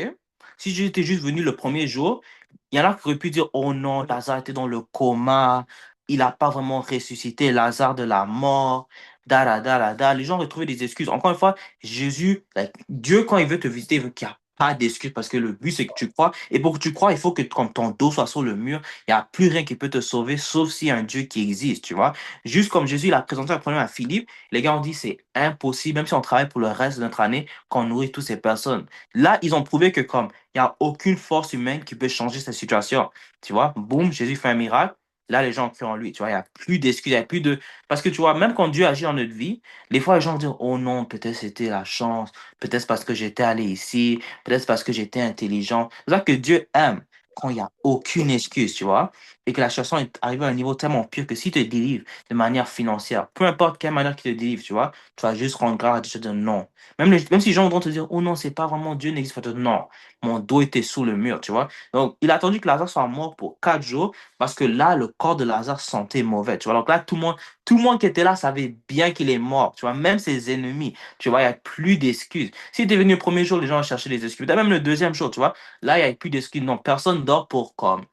Si Jésus était juste venu le premier jour, il y en a qui auraient pu dire, oh non, Lazare était dans le coma, il n'a pas vraiment ressuscité Lazare de la mort, da. Les gens auraient trouvé des excuses. Encore une fois, Jésus, Dieu, quand il veut te visiter, il veut qu'il n'y a pas d'excuses parce que le but, c'est que tu crois. Et pour que tu crois, il faut que comme ton dos soit sur le mur, il n'y a plus rien qui peut te sauver, sauf s'il y a un Dieu qui existe, tu vois. Juste comme Jésus, il a présenté un problème à Philippe, les gars ont dit c'est impossible, même si on travaille pour le reste de notre année, qu'on nourrit toutes ces personnes. Là, ils ont prouvé que comme il n'y a aucune force humaine qui peut changer cette situation. Tu vois, boum, Jésus fait un miracle. Là, les gens crient en lui. Tu vois, il n'y a plus d'excuses, il n'y a plus de. Parce que tu vois, même quand Dieu agit dans notre vie, des fois, les gens disent, oh non, peut-être c'était la chance, peut-être parce que j'étais allé ici, peut-être parce que j'étais intelligent. C'est ça que Dieu aime quand il n'y a aucune excuse, tu vois, et que la situation est arrivée à un niveau tellement pire que s'il te délivre, de manière financière. Peu importe quelle manière qu'il te délivre, tu vois, tu vas juste rendre grâce à Dieu, te dire non. Même si les gens vont te dire, oh non, c'est pas vraiment Dieu n'existe pas, tu vas te dire, non, mon dos était sous le mur, tu vois. Donc, il a attendu que Lazare soit mort pour 4 jours parce que là, le corps de Lazare sentait mauvais, tu vois. Donc là, tout le monde qui était là savait bien qu'il est mort, tu vois, même ses ennemis, tu vois, il n'y a plus d'excuses. S'il était venu le premier jour, les gens cherchaient des excuses. Même le deuxième jour, tu vois, là, il n'y a plus d'excuses. Non, personne dort pour comme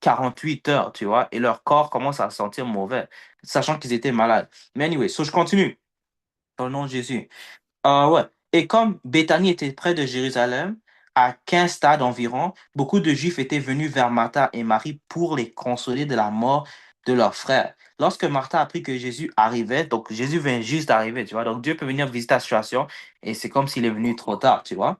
48 heures, tu vois, et leur corps commence à sentir mauvais, sachant qu'ils étaient malades. Mais anyway, je continue. Dans le nom de Jésus. Ouais. Et comme Béthanie était près de Jérusalem, à 15 stades environ, beaucoup de Juifs étaient venus vers Martha et Marie pour les consoler de la mort de leur frère. Lorsque Martha apprit que Jésus arrivait, donc Jésus vient juste d'arriver, tu vois, donc Dieu peut venir visiter la situation et c'est comme s'il est venu trop tard, tu vois.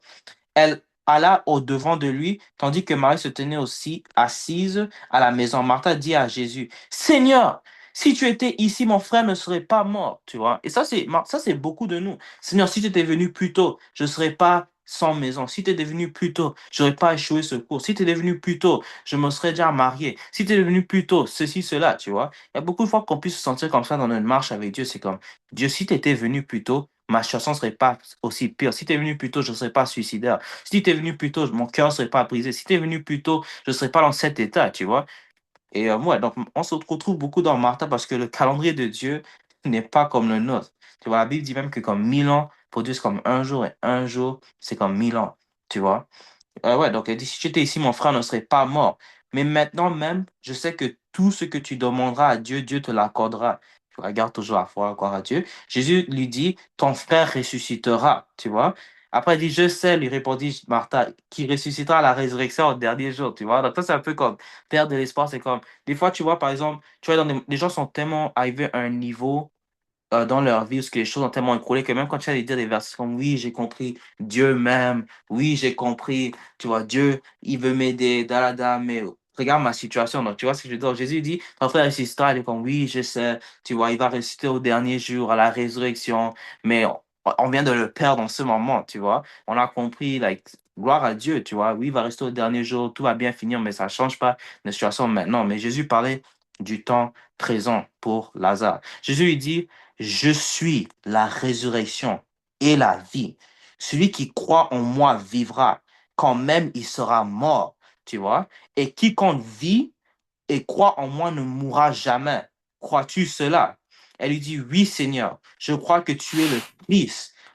Elle alla au-devant de lui, tandis que Marie se tenait aussi assise à la maison. Martha dit à Jésus, Seigneur, si tu étais ici, mon frère ne serait pas mort, tu vois. Et ça, c'est beaucoup de nous. Seigneur, si tu étais venu plus tôt, je ne serais pas sans maison. Si tu étais venu plus tôt, je n'aurais pas échoué ce cours. Si tu étais venu plus tôt, je me serais déjà marié. Si tu étais venu plus tôt, ceci, cela, tu vois. Il y a beaucoup de fois qu'on puisse se sentir comme ça dans notre marche avec Dieu. C'est comme, Dieu, si tu étais venu plus tôt, ma situation ne serait pas aussi pire. Si tu es venu plus tôt, je ne serais pas suicidaire. Si tu es venu plus tôt, mon cœur ne serait pas brisé. Si tu es venu plus tôt, je ne serais pas dans cet état, tu vois. Et ouais, donc on se retrouve beaucoup dans Martha parce que le calendrier de Dieu n'est pas comme le nôtre. Tu vois, la Bible dit même que comme 1000 ans pour Dieu, c'est comme un jour et un jour, c'est comme 1000 ans. Tu vois. Ouais, donc elle dit, si tu étais ici, mon frère ne serait pas mort. Mais maintenant même, je sais que tout ce que tu demanderas à Dieu, Dieu te l'accordera. Tu vois, garde toujours la foi, croire à Dieu. Jésus lui dit, ton frère ressuscitera, tu vois. Après, il dit, je sais, lui répondit Martha, qui ressuscitera à la résurrection au dernier jour, tu vois. Donc, ça, c'est un peu comme perdre de l'espoir. C'est comme, des fois, tu vois, par exemple, tu vois, les gens sont tellement arrivés à un niveau dans leur vie, parce que les choses ont tellement écroulé que même quand tu as dire des versets comme oui, j'ai compris, Dieu m'aime, oui, j'ai compris, tu vois, Dieu, il veut m'aider, mais regarde ma situation. Donc, tu vois ce que je veux dire? Jésus dit, ton frère ressuscitera, il est comme oui, je sais, tu vois, il va ressusciter au dernier jour, à la résurrection, mais on vient de le perdre en ce moment, tu vois. On a compris, like, gloire à Dieu, tu vois. Oui, il va rester au dernier jour, tout va bien finir, mais ça ne change pas la situation maintenant. Mais Jésus parlait du temps présent pour Lazare. Jésus, il dit, je suis la résurrection et la vie. Celui qui croit en moi vivra quand même il sera mort, tu vois. Et quiconque vit et croit en moi ne mourra jamais. Crois-tu cela? Elle lui dit, oui, Seigneur, je crois que tu es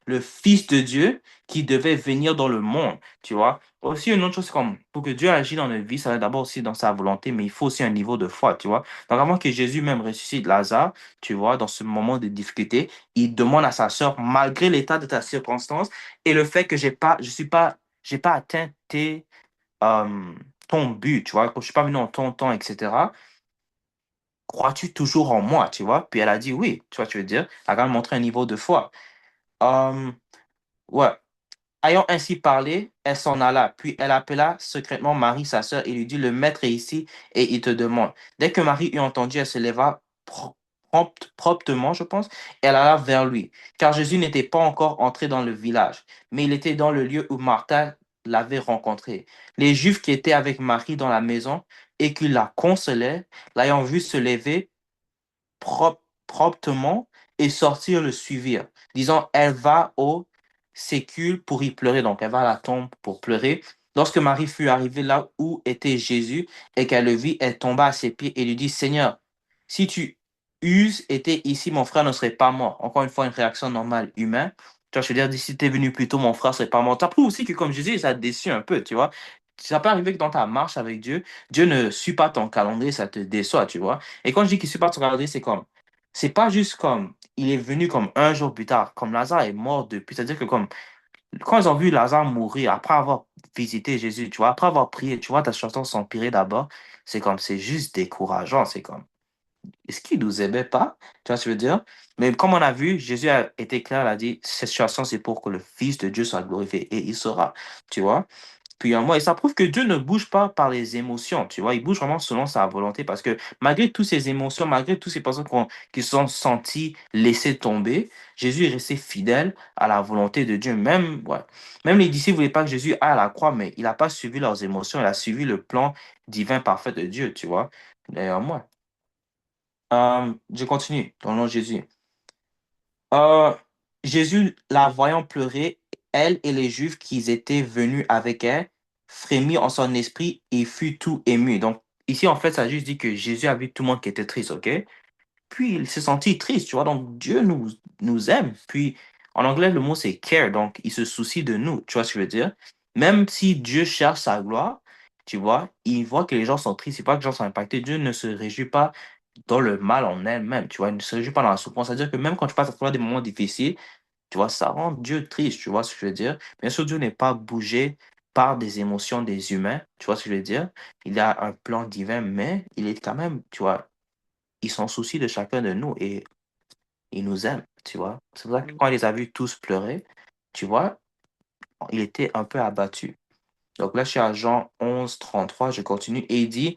le Fils de Dieu qui devait venir dans le monde, tu vois. Aussi, une autre chose, c'est comme, pour que Dieu agisse dans notre vie, ça va d'abord aussi dans sa volonté, mais il faut aussi un niveau de foi, tu vois. Donc, avant que Jésus même ressuscite Lazare, tu vois, dans ce moment de difficulté, il demande à sa sœur, malgré l'état de ta circonstance et le fait que j'ai pas atteint euh, ton but, tu vois, quand je suis pas venu en ton temps, etc. Crois-tu toujours en moi, tu vois? Puis elle a dit oui, tu vois, tu veux dire, elle a quand même montré un niveau de foi. Euh, ouais. Ayant ainsi parlé, elle s'en alla, puis elle appela secrètement Marie, sa sœur, et lui dit, le maître est ici et il te demande. Dès que Marie eut entendu, elle se leva promptement, je pense, et elle alla vers lui, car Jésus n'était pas encore entré dans le village, mais il était dans le lieu où Martha l'avait rencontré. Les Juifs qui étaient avec Marie dans la maison et qui la consolaient, l'ayant vu se lever, promptement et sortir le suivirent, disant, elle va au sépulcre pour y pleurer. Donc, elle va à la tombe pour pleurer. Lorsque Marie fut arrivée là où était Jésus et qu'elle le vit, elle tomba à ses pieds et lui dit, Seigneur, si tu eusses été ici, mon frère ne serait pas mort. Encore une fois, une réaction normale humaine. Tu vois, je veux dire, si tu es venu plus tôt, mon frère serait pas mort. Ça prouve aussi que, comme Jésus, ça te déçu un peu, tu vois. Ça peut arriver que dans ta marche avec Dieu, Dieu ne suit pas ton calendrier, ça te déçoit, tu vois. Et quand je dis qu'il ne suit pas ton calendrier, c'est pas juste comme, il est venu comme un jour plus tard, comme Lazare est mort depuis. C'est-à-dire que comme, quand ils ont vu Lazare mourir, après avoir visité Jésus, tu vois, après avoir prié, tu vois, ta chanson s'empirer d'abord, c'est comme, c'est juste décourageant, c'est comme, est-ce qu'il nous aimait pas? Tu vois ce que je veux dire? Mais comme on a vu, Jésus a été clair, il a dit, cette situation, c'est pour que le Fils de Dieu soit glorifié, et il sera, tu vois? Puis moi, et ça prouve que Dieu ne bouge pas par les émotions, tu vois, il bouge vraiment selon sa volonté parce que malgré toutes ces émotions, malgré toutes ces personnes qui se sont senties laissées tomber, Jésus est resté fidèle à la volonté de Dieu. Même, ouais, même les disciples ne voulaient pas que Jésus aille à la croix, mais il n'a pas suivi leurs émotions, il a suivi le plan divin parfait de Dieu, tu vois. D'ailleurs, moi, je continue dans le nom de Jésus. Euh, Jésus, la voyant pleurer, elle et les Juifs qui étaient venus avec elle, frémit en son esprit et fut tout ému. Donc, ici, en fait, ça juste dit que Jésus a vu tout le monde qui était triste, OK? Puis, il s'est senti triste, tu vois. Donc, Dieu nous aime. Puis, en anglais, le mot, c'est care. Donc, il se soucie de nous, tu vois ce que je veux dire? Même si Dieu cherche sa gloire, tu vois, il voit que les gens sont tristes, il voit que les gens sont impactés. Dieu ne se réjouit pas dans le mal en elle-même, tu vois. Il ne se réjouit pas dans la souffrance. C'est-à-dire que même quand tu passes à travers des moments difficiles, tu vois, ça rend Dieu triste, tu vois ce que je veux dire? Bien sûr, Dieu n'est pas bougé par des émotions des humains, tu vois ce que je veux dire? Il a un plan divin, mais il est quand même, tu vois, il s'en soucie de chacun de nous et il nous aime, tu vois? C'est pour ça que quand il les a vus tous pleurer, tu vois, il était un peu abattu. Donc là, je suis à Jean 11, 33, je continue, et il dit,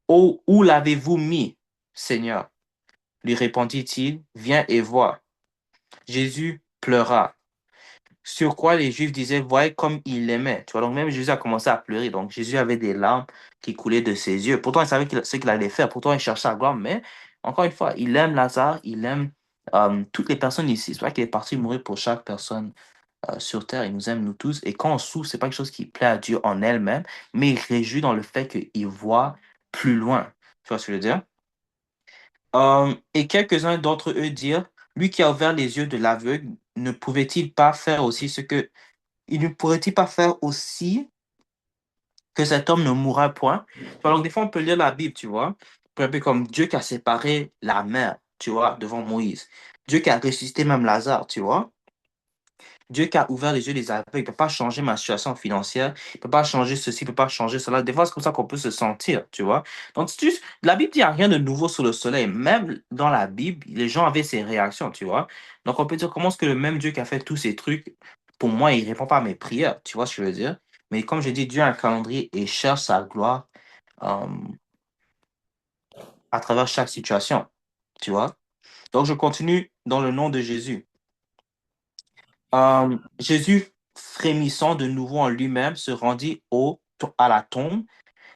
oh, où l'avez-vous mis, Seigneur? Lui répondit-il, viens et vois. Jésus pleura. Sur quoi les Juifs disaient, voyez comme il l'aimait. Tu vois, donc même Jésus a commencé à pleurer. Donc Jésus avait des larmes qui coulaient de ses yeux. Pourtant, il savait ce qu'il allait faire. Pourtant, il cherchait la gloire. Mais encore une fois, il aime Lazare, il aime toutes les personnes ici. C'est pas qu'il est parti mourir pour chaque personne sur terre. Il nous aime, nous tous. Et quand on souffre, c'est pas quelque chose qui plaît à Dieu en elle-même, mais il réjouit dans le fait qu'il voit plus loin. Tu vois ce que je veux dire? Et quelques-uns d'entre eux dirent, lui qui a ouvert les yeux de l'aveugle, ne pouvait-il pas faire aussi ce que il ne pourrait-il pas faire aussi que cet homme ne mourra point? Tu vois, donc, des fois, on peut lire la Bible, tu vois. Un peu comme Dieu qui a séparé la mer, tu vois, devant Moïse. Dieu qui a ressuscité même Lazare, tu vois. Dieu qui a ouvert les yeux des aveugles, il ne peut pas changer ma situation financière, il ne peut pas changer ceci, il ne peut pas changer cela. Des fois, c'est comme ça qu'on peut se sentir, tu vois. Donc, la Bible dit qu'il n'y a rien de nouveau sous le soleil. Même dans la Bible, les gens avaient ces réactions, tu vois. Donc, on peut dire comment est-ce que le même Dieu qui a fait tous ces trucs, pour moi, il ne répond pas à mes prières, tu vois ce que je veux dire. Mais comme je dis, Dieu a un calendrier et cherche sa gloire euh, à travers chaque situation, tu vois. Donc, je continue dans le nom de Jésus. Jésus, frémissant de nouveau en lui-même, se rendit à la tombe.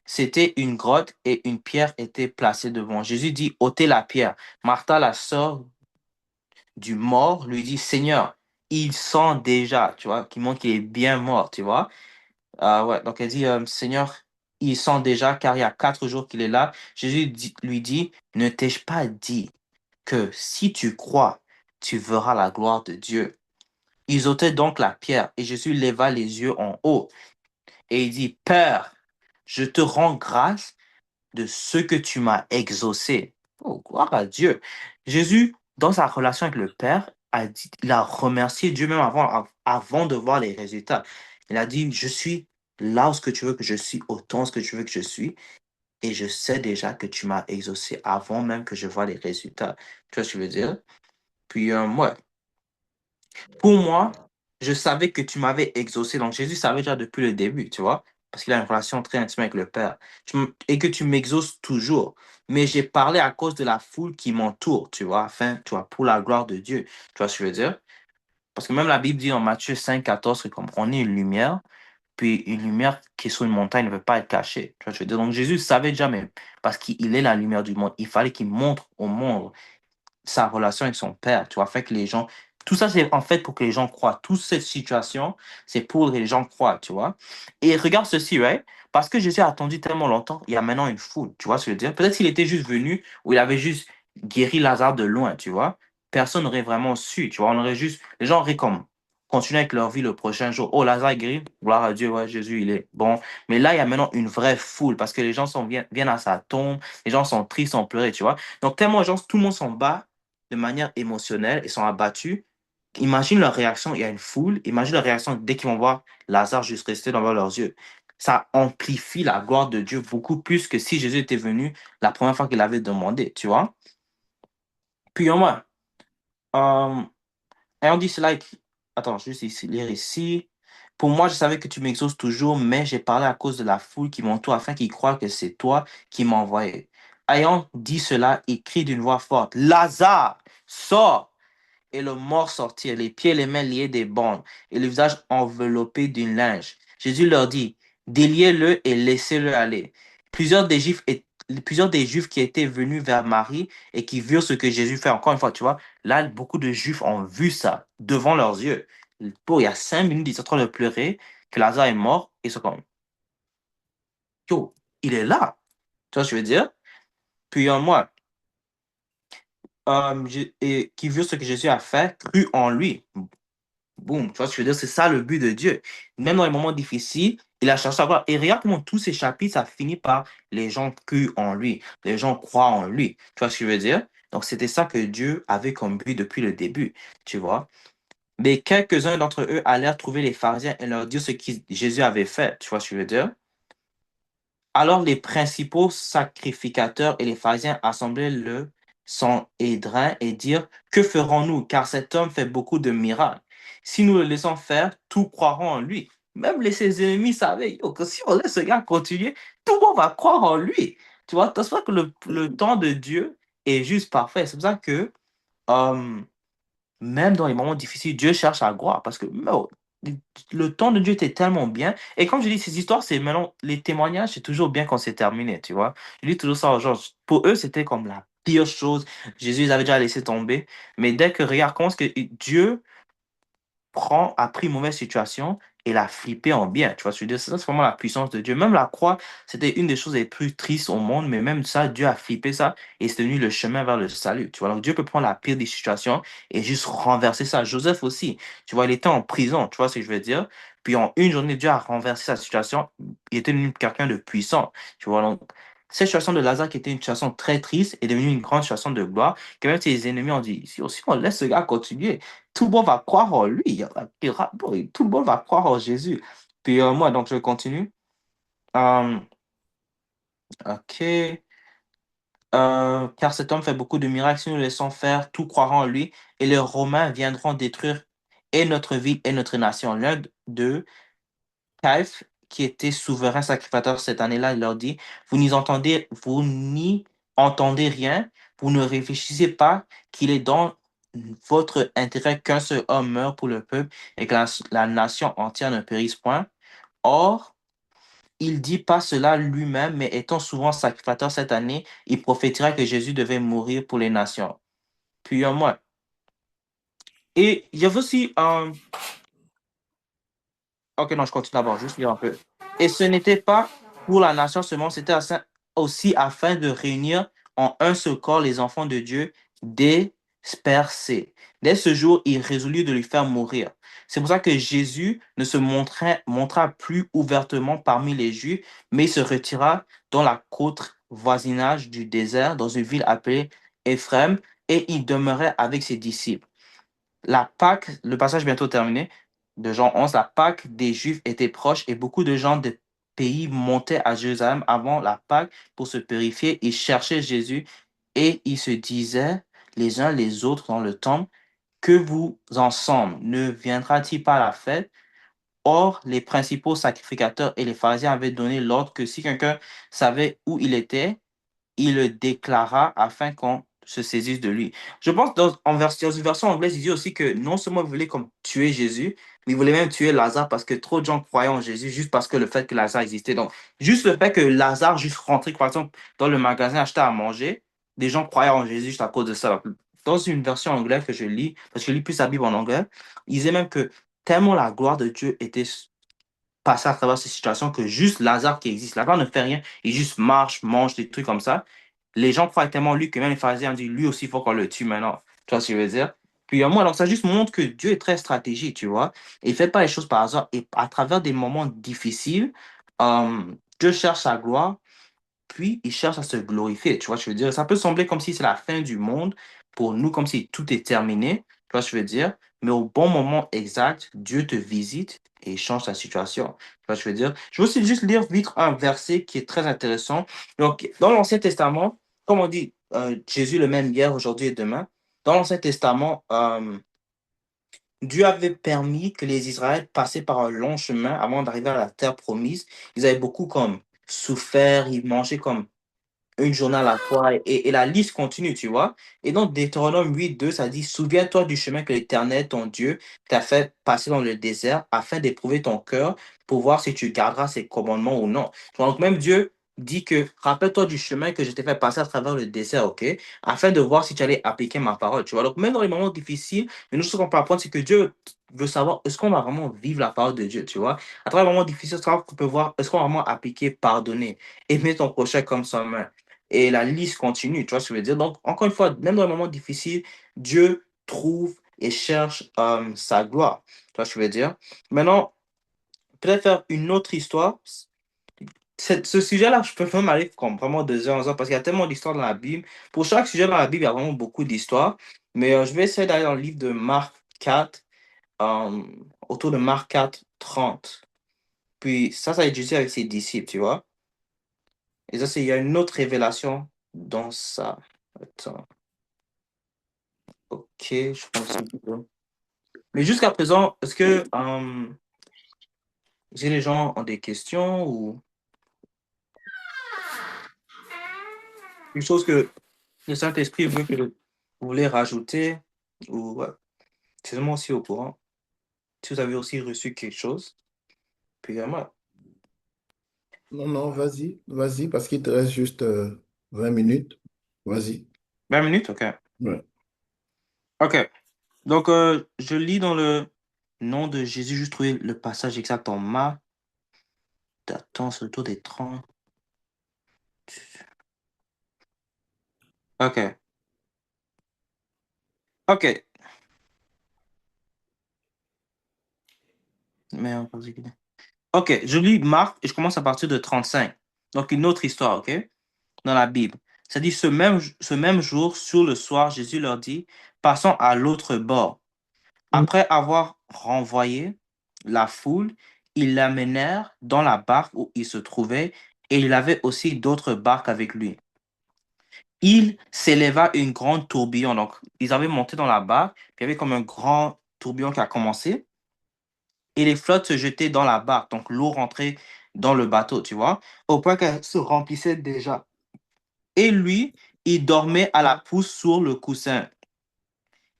C'était une grotte et une pierre était placée devant. Jésus dit, ôtez la pierre. Martha, la sœur du mort, lui dit, Seigneur, il sent déjà, tu vois, qu'il montre qu'il est bien mort, tu vois. Ouais, donc elle dit, Seigneur, il sent déjà car il y a 4 jours qu'il est là. Jésus lui dit, ne t'ai-je pas dit que si tu crois, tu verras la gloire de Dieu. Ils ôtaient donc la pierre et Jésus leva les yeux en haut et il dit, Père, je te rends grâce de ce que tu m'as exaucé. Oh, gloire à Dieu. Jésus, dans sa relation avec le Père, il a remercié Dieu même avant de voir les résultats. Il a dit, je suis là où ce que tu veux que je suis, autant ce que tu veux que je suis, et je sais déjà que tu m'as exaucé avant même que je vois les résultats. Tu vois ce que je veux dire? Puis, moi, pour moi, je savais que tu m'avais exaucé. Donc, Jésus savait déjà depuis le début, tu vois, parce qu'il a une relation très intime avec le Père. Et que tu m'exauces toujours. Mais j'ai parlé à cause de la foule qui m'entoure, tu vois, afin, tu vois, pour la gloire de Dieu. Tu vois ce que je veux dire? Parce que même la Bible dit en Matthieu 5, 14 que comme on est une lumière, puis une lumière qui est sur une montagne ne peut pas être cachée. Tu vois ce que je veux dire? Donc, Jésus savait jamais, parce qu'il est la lumière du monde. Il fallait qu'il montre au monde sa relation avec son père, tu vois, fait que les gens, tout ça, c'est en fait pour que les gens croient. Toute cette situation, c'est pour que les gens croient, tu vois. Et regarde ceci, right? Parce que Jésus a attendu tellement longtemps, il y a maintenant une foule, tu vois ce que je veux dire? Peut-être s'il était juste venu ou il avait juste guéri Lazare de loin, tu vois. Personne n'aurait vraiment su, tu vois. On aurait juste, les gens auraient comme continué avec leur vie le prochain jour. Oh, Lazare est guéri, gloire à Dieu, ouais, Jésus, il est bon. Mais là, il y a maintenant une vraie foule parce que les gens viennent à sa tombe, les gens sont tristes, sont pleurés, tu vois. Donc, tellement de gens, tout le monde s'en bat de manière émotionnelle et sont abattus. Imagine leur réaction, il y a une foule, imagine leur réaction dès qu'ils vont voir Lazare juste rester devant leurs yeux. Ça amplifie la gloire de Dieu beaucoup plus que si Jésus était venu la première fois qu'il avait demandé, tu vois. Puis moi, euh, et on dit cela, attends, juste ici, lire ici. Pour moi, je savais que tu m'exauces toujours, mais j'ai parlé à cause de la foule qui m'entoure afin qu'ils croient que c'est toi qui m'as envoyé. Ayant dit cela, il crie d'une voix forte, Lazare, sors! Et le mort sortit, les pieds et les mains liés des bandes, et le visage enveloppé d'une linge. Jésus leur dit, déliez-le et laissez-le aller. Plusieurs des Juifs, plusieurs des Juifs qui étaient venus vers Marie et qui virent ce que Jésus fait, encore une fois, tu vois, là, beaucoup de Juifs ont vu ça devant leurs yeux. Pour, il y a 5 minutes, ils sont en train de pleurer que Lazare est mort, et ils sont comme, yo, il est là. Tu vois ce que je veux dire? Puis moi, et qui virent ce que Jésus a fait, crut en lui. Boum, tu vois ce que je veux dire? C'est ça le but de Dieu. Même dans les moments difficiles, il a cherché à voir. Et regarde comment tous ces chapitres, ça finit par les gens crient en lui. Les gens croient en lui. Tu vois ce que je veux dire? Donc, c'était ça que Dieu avait comme but depuis le début. Tu vois? Mais quelques-uns d'entre eux allèrent trouver les pharisiens et leur dire ce que Jésus avait fait. Tu vois ce que je veux dire? Alors les principaux sacrificateurs et les pharisiens assemblaient le Sanhédrin et dirent, que ferons-nous? Car cet homme fait beaucoup de miracles. Si nous le laissons faire, tous croiront en lui. Même ses ennemis savaient yo, que si on laisse ce gars continuer, tout le monde va croire en lui. Tu vois, c'est pour ça que le temps de Dieu est juste parfait. C'est pour ça que euh, même dans les moments difficiles, Dieu cherche à gloire parce que le temps de Dieu était tellement bien. Et comme je dis, ces histoires, c'est maintenant, les témoignages, c'est toujours bien quand c'est terminé, tu vois. Je dis toujours ça aux gens. Pour eux, c'était comme la pire chose. Jésus les avait déjà laissé tomber. Mais dès que, regarde, comment est-ce que Dieu a pris une mauvaise situation et l'a flippé en bien. Tu vois ce que je veux dire? Ça, c'est vraiment la puissance de Dieu. Même la croix, c'était une des choses les plus tristes au monde, mais même ça, Dieu a flippé ça et c'est devenu le chemin vers le salut. Tu vois, donc Dieu peut prendre la pire des situations et juste renverser ça. Joseph aussi, tu vois, il était en prison, tu vois ce que je veux dire? Puis en une journée, Dieu a renversé sa situation. Il était devenu quelqu'un de puissant. Tu vois, donc cette situation de Lazare qui était une situation très triste est devenue une grande situation de gloire. Que même ses ennemis ont dit, si on laisse ce gars continuer, tout le monde va croire en lui. Tout le monde va croire en Jésus. Puis moi, donc je continue. Euh, ok. Car cet homme fait beaucoup de miracles, si nous le laissons faire, tout croira en lui, et les Romains viendront détruire et notre ville et notre nation. L'un d'eux, Caïphe, qui était souverain sacrificateur cette année-là, il leur dit, vous n'y entendez rien, vous ne réfléchissez pas qu'il est dans votre intérêt qu'un seul homme meure pour le peuple et que la nation entière ne périsse point. Or, il dit pas cela lui-même, mais étant souvent sacrificateur cette année, il prophétira que Jésus devait mourir pour les nations. Puis moi. Et il y avait aussi ok, non, je continue d'abord, juste lire un peu. Et ce n'était pas pour la nation seulement, c'était aussi afin de réunir en un seul corps les enfants de Dieu dispersés. Dès ce jour, il résolut de lui faire mourir. C'est pour ça que Jésus ne se montra plus ouvertement parmi les Juifs, mais il se retira dans la côte voisinage du désert, dans une ville appelée Éphraïm, et il demeurait avec ses disciples. La Pâque, le passage est bientôt terminé, de Jean 11, la Pâque des Juifs était proche et beaucoup de gens des pays montaient à Jérusalem avant la Pâque pour se purifier. Ils cherchaient Jésus et ils se disaient les uns les autres dans le temple, que vous ensemble ne viendra-t-il pas à la fête? Or, les principaux sacrificateurs et les pharisiens avaient donné l'ordre que si quelqu'un savait où il était, il le déclara afin qu'on se saisisse de lui. Je pense dans une version anglaise, il dit aussi que non seulement il voulait comme tuer Jésus, mais il voulait même tuer Lazare parce que trop de gens croyaient en Jésus juste parce que le fait que Lazare existait. Donc, juste le fait que Lazare juste rentrait, par exemple, dans le magasin acheter à manger, des gens croyaient en Jésus juste à cause de ça. Dans une version anglaise que je lis, parce que je lis plus la Bible en anglais, il disait même que tellement la gloire de Dieu était passer à travers ces situations que juste Lazare qui existe. Lazare ne fait rien, il juste marche, mange des trucs comme ça. Les gens croient tellement lui que même les pharisiens ont dit lui aussi, il faut qu'on le tue maintenant. Tu vois ce que je veux dire? Puis moi, donc ça juste montre que Dieu est très stratégique, tu vois. Et il ne fait pas les choses par hasard. Et à travers des moments difficiles, Dieu cherche sa gloire puis il cherche à se glorifier. Tu vois, je veux dire, ça peut sembler comme si c'est la fin du monde pour nous, comme si tout est terminé. Tu vois, je veux dire, mais au bon moment exact, Dieu te visite et change ta situation. Tu vois, je veux dire. Je veux aussi juste lire vite un verset qui est très intéressant. Donc, dans l'Ancien Testament, comme on dit, Jésus le même hier, aujourd'hui et demain. Dans l'Ancien Testament, Dieu avait permis que les Israélites passaient par un long chemin avant d'arriver à la terre promise. Ils avaient beaucoup comme souffert, ils mangeaient comme une journée à la fois, et la liste continue, tu vois. Et donc, Deutéronome 8:2 ça dit, souviens-toi du chemin que l'Éternel, ton Dieu, t'a fait passer dans le désert afin d'éprouver ton cœur pour voir si tu garderas ses commandements ou non. Donc, même Dieu dit que, rappelle-toi du chemin que je t'ai fait passer à travers le désert, ok? Afin de voir si tu allais appliquer ma parole, tu vois. Donc, même dans les moments difficiles, une chose qu'on peut apprendre, c'est que Dieu veut savoir, est-ce qu'on va vraiment vivre la parole de Dieu, tu vois? À travers les moments difficiles, on peut voir, est-ce qu'on va vraiment appliquer, pardonner, aimer ton prochain comme soi-même. Et la liste continue, tu vois ce que je veux dire? Donc, encore une fois, même dans les moments difficiles, Dieu trouve et cherche sa gloire. Tu vois ce que je veux dire? Maintenant, peut-être faire une autre histoire. Ce sujet-là, je peux même aller comme vraiment 2 heures, parce qu'il y a tellement d'histoires dans la Bible. Pour chaque sujet dans la Bible, il y a vraiment beaucoup d'histoires. Mais je vais essayer d'aller dans le livre de Marc 4, euh, autour de Marc 4, 30. Puis ça a été Jésus avec ses disciples, tu vois? Et ça, il y a une autre révélation dans ça. Attends. Ok, je pense que c'est bon. Mais jusqu'à présent, est-ce que Si les gens ont des questions ou une chose que le Saint-Esprit veut que vous voulez rajouter, ou ouais, c'est moi aussi au courant. Si vous avez aussi reçu quelque chose, puis moi, Non, non, vas-y, parce qu'il te reste juste 20 minutes. Vas-y. 20 minutes, ok. Ouais. Ok. Donc, je lis dans le nom de Jésus, juste trouver le passage exact en Marc. Attends, c'est le tour des 30. Ok. Ok. Mais en particulier. Ok, je lis Marc et je commence à partir de 35. Donc, une autre histoire, ok? Dans la Bible. Ça dit, ce même jour, sur le soir, Jésus leur dit, passons à l'autre bord. Après avoir renvoyé la foule, ils l'amenèrent dans la barque où il se trouvait et il avait aussi d'autres barques avec lui. Il s'éleva une grande tourbillon. Donc, ils avaient monté dans la barque, puis il y avait comme un grand tourbillon qui a commencé et les flottes se jetaient dans la barque. Donc, l'eau rentrait dans le bateau, tu vois, au point qu'elle se remplissait déjà. Et lui, il dormait à la pousse sur le coussin.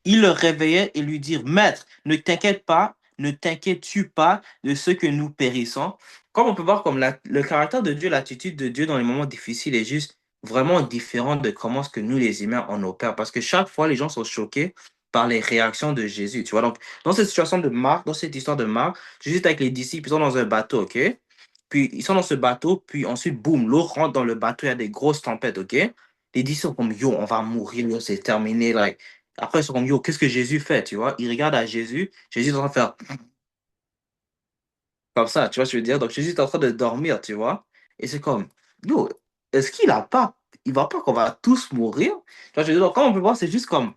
Il le réveillait et lui dire, Maître, ne t'inquiète pas, ne t'inquiètes-tu pas de ce que nous périssons. Comme on peut voir, comme le caractère de Dieu, l'attitude de Dieu dans les moments difficiles est juste vraiment différent de comment ce que nous, les humains, on opère. Parce que chaque fois, les gens sont choqués par les réactions de Jésus. Tu vois, donc, dans cette situation de Marc, dans cette histoire de Marc, Jésus est avec les disciples, ils sont dans un bateau, OK? Puis, ils sont dans ce bateau, puis ensuite, boum, l'eau rentre dans le bateau, il y a des grosses tempêtes, OK? Les disciples sont comme, yo, on va mourir, yo, c'est terminé, like, après, ils sont comme, yo, qu'est-ce que Jésus fait, tu vois? Ils regardent à Jésus, Jésus est en train de faire comme ça, tu vois ce que je veux dire? Donc, Jésus est en train de dormir, tu vois? Et c'est comme, yo, est-ce qu'il a pas, il va pas qu'on va tous mourir? Tu vois, je veux dire, donc, comme on peut voir, c'est juste comme,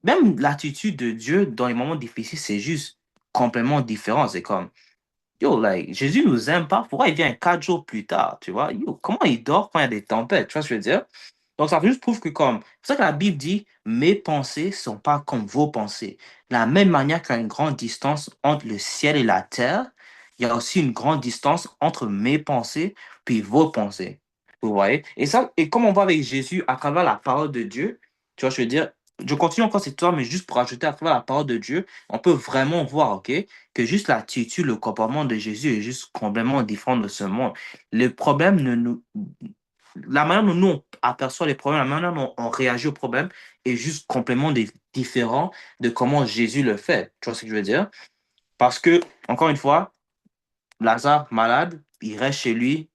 même l'attitude de Dieu dans les moments difficiles, c'est juste complètement différent. C'est comme, yo, like, Jésus nous aime pas, pourquoi il vient 4 jours plus tard, tu vois? Yo, comment il dort quand il y a des tempêtes, tu vois ce que je veux dire? Donc, ça juste prouve que comme, c'est ça que la Bible dit, mes pensées sont pas comme vos pensées. De la même manière qu'il y a une grande distance entre le ciel et la terre, il y a aussi une grande distance entre mes pensées puis vos pensées. Vous voyez? Et ça, et comme on voit avec Jésus à travers la parole de Dieu, tu vois, je veux dire, je continue encore cette histoire, mais juste pour ajouter à travers la parole de Dieu, on peut vraiment voir, OK, que juste l'attitude, le comportement de Jésus est juste complètement différent de ce monde. Le problème ne nous, la manière dont nous on aperçoit les problèmes, la manière dont on réagit aux problèmes est juste complètement différent de comment Jésus le fait. Tu vois ce que je veux dire? Parce que, encore une fois, Lazare, malade, il reste chez lui.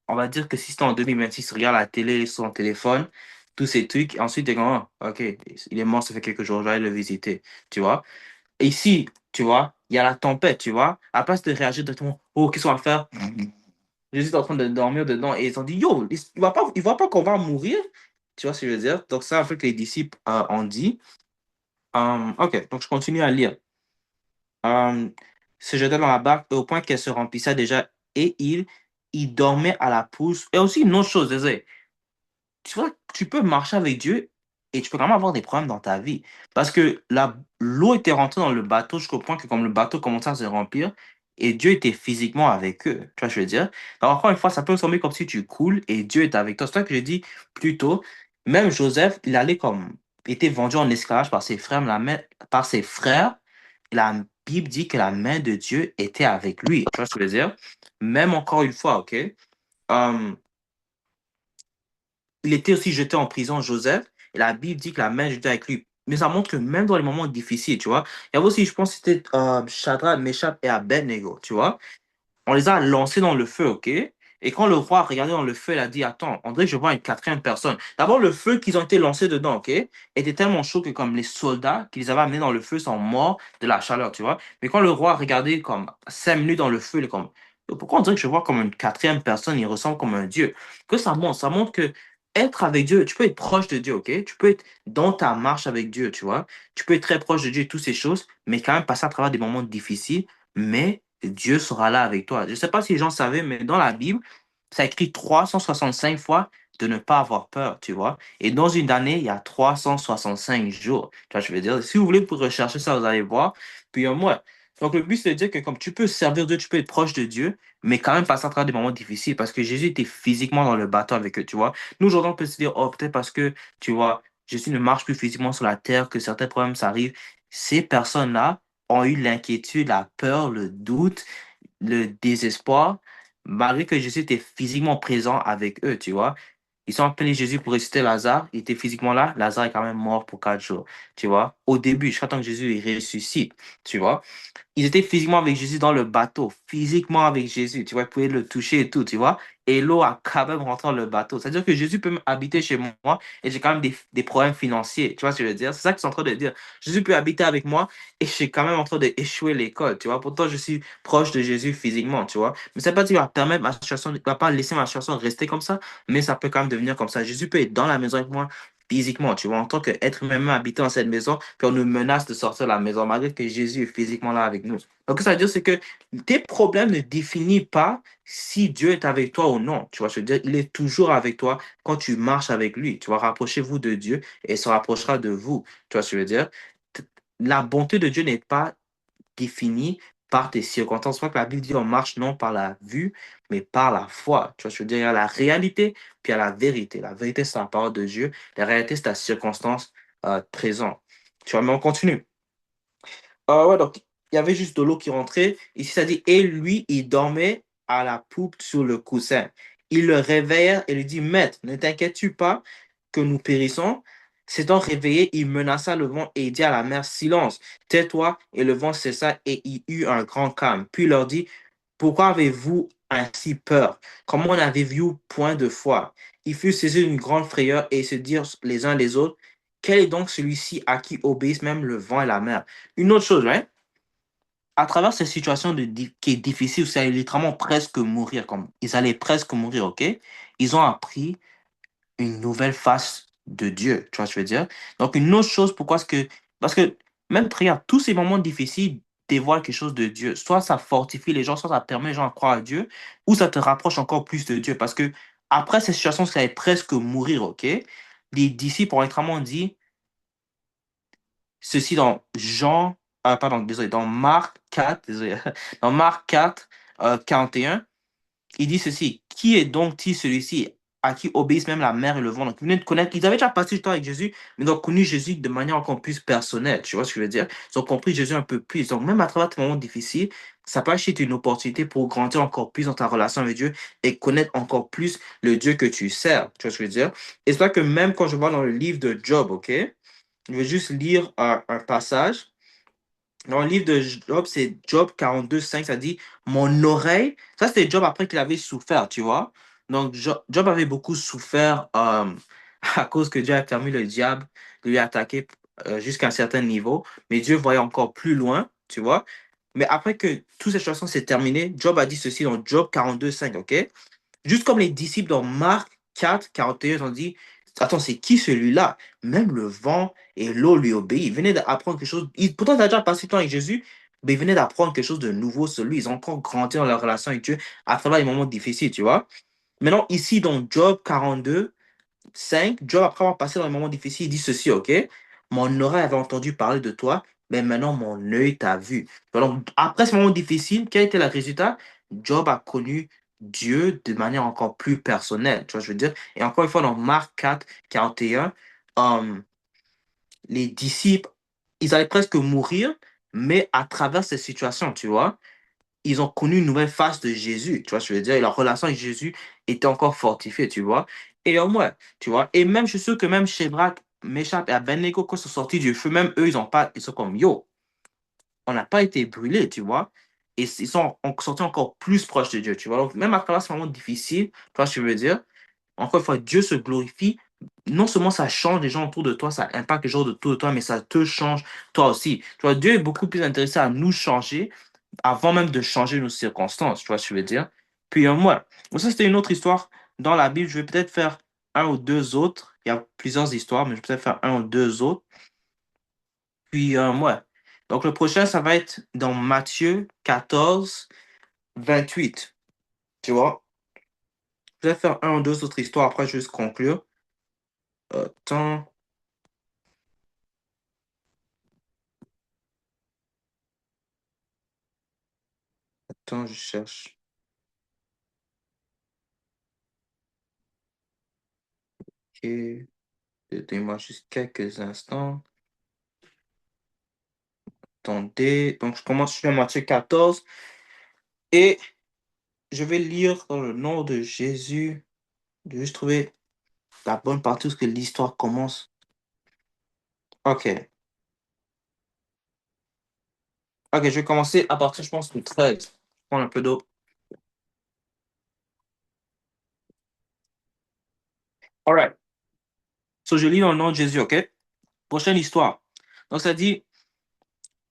On va dire que si c'est en 2026, il regarde la télé, son téléphone, tous ces trucs. Ensuite, il est comme, ah, OK, il est mort, ça fait quelques jours, je vais aller le visiter. Tu vois? Et ici, tu vois, il y a la tempête, tu vois. À place de réagir directement, oh, qu'est-ce qu'on va faire? Jésus est en train de dormir dedans et ils ont dit, yo, il va pas qu'on va mourir. Tu vois ce que je veux dire? Donc, c'est un peu que les disciples ont dit. OK, donc je continue à lire. Euh, Se jetait dans la barque au point qu'elle se remplissait déjà et il dormait à la pousse. Et aussi une autre chose, désolé, tu vois, tu peux marcher avec Dieu et tu peux quand même avoir des problèmes dans ta vie. Parce que l'eau était rentrée dans le bateau jusqu'au point que comme le bateau commençait à se remplir et Dieu était physiquement avec eux. Tu vois, ce que je veux dire. Alors, encore une fois, ça peut sembler comme si tu coules et Dieu est avec toi. C'est ça que j'ai dit plus tôt. Même Joseph, il allait comme, était vendu en esclavage par ses frères, par ses frères. La Bible dit que la main de Dieu était avec lui. Tu vois ce que je veux dire? Même encore une fois, OK? Euh, il était aussi jeté en prison, Joseph, et la Bible dit que la main était avec lui. Mais ça montre que même dans les moments difficiles, tu vois, il y avait aussi, je pense, que c'était Shadrach, Meshach et Abednego, tu vois. On les a lancés dans le feu, OK? Et quand le roi a regardé dans le feu, il a dit, attends, on dirait que je vois une quatrième personne. D'abord, le feu qu'ils ont été lancés dedans, OK, était tellement chaud que comme les soldats qui les avaient amenés dans le feu sont morts de la chaleur, tu vois. Mais quand le roi a regardé comme 5 minutes dans le feu, il est comme, pourquoi on dirait que je vois comme une quatrième personne, il ressemble comme un Dieu? Que ça montre que être avec Dieu, tu peux être proche de Dieu, OK? Tu peux être dans ta marche avec Dieu, tu vois. Tu peux être très proche de Dieu et toutes ces choses, mais quand même passer à travers des moments difficiles, mais Dieu sera là avec toi. Je ne sais pas si les gens savaient, mais dans la Bible, ça écrit 365 fois de ne pas avoir peur, tu vois. Et dans une année, il y a 365 jours. Tu vois, je veux dire, si vous voulez pour rechercher ça, vous allez voir. Puis moi, Donc, le but, c'est de dire que comme tu peux servir Dieu, tu peux être proche de Dieu, mais quand même passer à travers des moments difficiles parce que Jésus était physiquement dans le bateau avec eux, tu vois. Nous, aujourd'hui, on peut se dire, oh, peut-être parce que, tu vois, Jésus ne marche plus physiquement sur la terre, que certains problèmes s'arrivent. Ces personnes-là ont eu l'inquiétude, la peur, le doute, le désespoir, malgré que Jésus était physiquement présent avec eux, tu vois. Ils sont appelés Jésus pour ressusciter Lazare. Il était physiquement là. Lazare est quand même mort pour 4 jours, tu vois. Au début, jusqu'à temps que Jésus il ressuscite, tu vois. Ils étaient physiquement avec Jésus dans le bateau, physiquement avec Jésus, tu vois, ils pouvaient le toucher et tout, tu vois. Et l'eau a quand même rentré dans le bateau. C'est-à-dire que Jésus peut habiter chez moi et j'ai quand même des problèmes financiers, tu vois ce que je veux dire? C'est ça qu'ils sont en train de dire. Jésus peut habiter avec moi et je suis quand même en train d'échouer l'école, tu vois. Pourtant, je suis proche de Jésus physiquement, tu vois. Mais ça ne veut pas dire qu'il va permettre ma situation, il va pas laisser ma situation rester comme ça, mais ça peut quand même devenir comme ça. Jésus peut être dans la maison avec moi physiquement, tu vois, en tant qu'être humain même habité dans cette maison, puis on nous menace de sortir de la maison, malgré que Jésus est physiquement là avec nous. Donc, ça veut dire, c'est que tes problèmes ne définissent pas si Dieu est avec toi ou non. Tu vois, je veux dire, il est toujours avec toi quand tu marches avec lui. Tu vois, rapprochez-vous de Dieu et il se rapprochera de vous. Tu vois ce que je veux dire? La bonté de Dieu n'est pas définie par tes circonstances. C'est pour ça que la Bible dit on marche non par la vue, mais par la foi. Tu vois, je veux dire, il y a la réalité, puis il y a la vérité. La vérité, c'est la parole de Dieu. La réalité, c'est la circonstance présente. Tu vois, mais on continue. Ouais, donc, il y avait juste de l'eau qui rentrait. Ici, ça dit, et lui, il dormait à la poupe sur le coussin. Il le réveilla et lui dit, Maître, ne t'inquiètes-tu pas que nous périssons? S'étant réveillé, il menaça le vent et il dit à la mer, Silence, tais-toi. Et le vent cessa et il eut un grand calme. Puis il leur dit, pourquoi avez-vous ainsi peur? Comment n'avez-vous point de foi? Ils furent saisis d'une grande frayeur et se dirent les uns les autres, quel est donc celui-ci à qui obéissent même le vent et la mer? Une autre chose, right? À travers cette situation qui est difficile, où ça allait littéralement presque mourir, comme ils allaient presque mourir, ok? Ils ont appris une nouvelle face de Dieu, tu vois ce que je veux dire? Donc, une autre chose, pourquoi est-ce que... Parce que même, regarde, tous ces moments difficiles dévoilent quelque chose de Dieu. Soit ça fortifie les gens, soit ça permet les gens à croire à Dieu, ou ça te rapproche encore plus de Dieu. Parce que après cette situation, ça allait presque mourir, ok? Les disciples ont littéralement dit, ceci dans Jean, pardon, désolé, dans Marc 4, désolé, dans Marc 4, 41, il dit ceci, qui est donc-il celui-ci à qui obéissent même la mer et le vent? Donc, ils venaient de connaître, ils avaient déjà passé du temps avec Jésus, mais ils ont connu Jésus de manière encore plus personnelle, tu vois ce que je veux dire? Ils ont compris Jésus un peu plus. Donc, même à travers tes moments difficiles, ça peut être une opportunité pour grandir encore plus dans ta relation avec Dieu et connaître encore plus le Dieu que tu sers, tu vois ce que je veux dire? Et c'est là que même quand je vois dans le livre de Job, ok? Je vais juste lire un passage. Dans le livre de Job, c'est Job 42:5, ça dit, mon oreille, ça c'était Job après qu'il avait souffert, tu vois. Donc Job avait beaucoup souffert à cause que Dieu a permis le diable de lui attaquer jusqu'à un certain niveau, mais Dieu voyait encore plus loin, tu vois. Mais après que toute cette situation s'est terminée, Job a dit ceci dans Job 42:5, ok? Juste comme les disciples dans Marc 4:41 ils ont dit, attends, c'est qui celui-là? Même le vent et l'eau lui obéissent. Ils venaient d'apprendre quelque chose. Pourtant, ils avaient déjà passé du temps avec Jésus, mais ils venaient d'apprendre quelque chose de nouveau sur lui. Ils ont encore grandi dans leur relation avec Dieu à travers les moments difficiles, tu vois. Maintenant, ici, dans Job 42:5, Job, après avoir passé dans les moments difficiles, il dit ceci, ok? Mon oreille avait entendu parler de toi, mais maintenant mon œil t'a vu. Donc, après ce moment difficile, quel était le résultat? Job a connu Dieu de manière encore plus personnelle, tu vois, je veux dire. Et encore une fois, dans Marc 4:41, euh, les disciples, ils allaient presque mourir, mais à travers cette situation, tu vois, ils ont connu une nouvelle face de Jésus, tu vois, je veux dire, et leur relation avec Jésus était encore fortifiée, tu vois. Et au moins, tu vois, et même, je suis sûr que même Shadrach, Meshach et Abednego, quand ils sont sortis du feu, même eux, ils ont pas, ils sont comme, yo, on n'a pas été brûlés, tu vois. Et ils sont sortis encore plus proches de Dieu, tu vois. Donc, même à travers ce moment difficile, tu vois ce que je veux dire, encore une fois, Dieu se glorifie. Non seulement ça change les gens autour de toi, ça impacte les gens autour de toi, mais ça te change toi aussi. Tu vois, Dieu est beaucoup plus intéressé à nous changer avant même de changer nos circonstances, tu vois ce que je veux dire? Puis moi, ça c'était une autre histoire dans la Bible. Je vais peut-être faire un ou deux autres. Il y a plusieurs histoires, mais je vais peut-être faire un ou deux autres. Puis moi. Donc le prochain, ça va être dans Matthieu 14:28. Tu vois? Je vais faire un ou deux autres histoires, après je vais juste conclure. Attends. Attends, je cherche. Ok. Donnez-moi juste quelques instants. Attendez. Donc, je commence sur Matthieu 14 et je vais lire dans le nom de Jésus. Je vais juste trouver la bonne partie où est-ce que l'histoire commence. Ok. Ok, je vais commencer à partir, je pense, du 13. Prends un peu d'eau. All right. So, je lis dans le nom de Jésus, ok? Prochaine histoire. Donc, ça dit,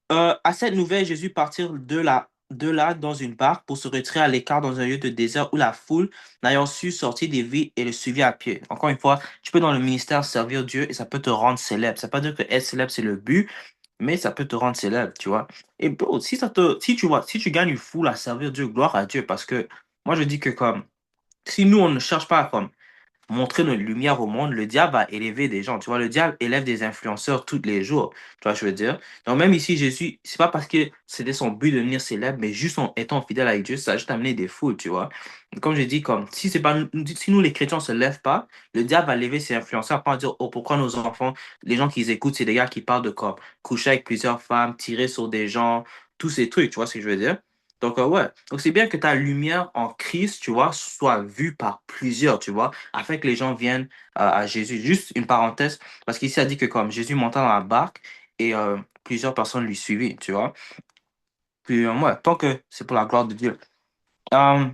à cette nouvelle, Jésus partit de là dans une barque pour se retirer à l'écart dans un lieu de désert où la foule, n'ayant su sortir des villes et le suivit à pied. Encore une fois, tu peux dans le ministère servir Dieu et ça peut te rendre célèbre. Ça ne veut pas dire que être célèbre, c'est le but, mais ça peut te rendre célèbre, tu vois. Et bro, si tu vois, si tu gagnes une foule à servir Dieu, gloire à Dieu, parce que moi, je dis que comme, si nous, on ne cherche pas à comme montrer notre lumière au monde, le diable va élever des gens. Tu vois, le diable élève des influenceurs tous les jours. Tu vois, je veux dire. Donc, même ici, Jésus, c'est pas parce que c'était son but de devenir célèbre, mais juste en étant fidèle avec Dieu, ça a juste amené des foules, tu vois. Comme je dis, comme si c'est pas si nous les chrétiens se lèvent pas, le diable va lever ses influenceurs pour dire oh pourquoi nos enfants, les gens qu'ils écoutent, c'est des gars qui parlent de comme coucher avec plusieurs femmes, tirer sur des gens, tous ces trucs, tu vois ce que je veux dire? Donc ouais, donc c'est bien que ta lumière en Christ, tu vois, soit vue par plusieurs, tu vois, afin que les gens viennent à Jésus. Juste une parenthèse, parce qu'ici, ça dit que comme Jésus monta dans la barque et plusieurs personnes lui suivaient, tu vois. Puis, ouais, tant que c'est pour la gloire de Dieu. Euh,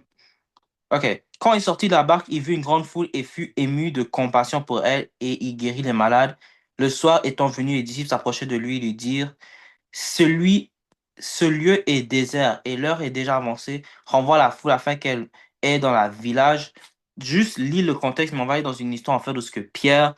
OK. Quand il sortit de la barque, il vit une grande foule et fut ému de compassion pour elle et il guérit les malades. Le soir étant venu, les disciples s'approchaient de lui et lui dirent, celui, ce lieu est désert et l'heure est déjà avancée. Renvoie la foule afin qu'elle est dans la village. Juste lis le contexte, mais on va aller dans une histoire en fait de ce que Pierre,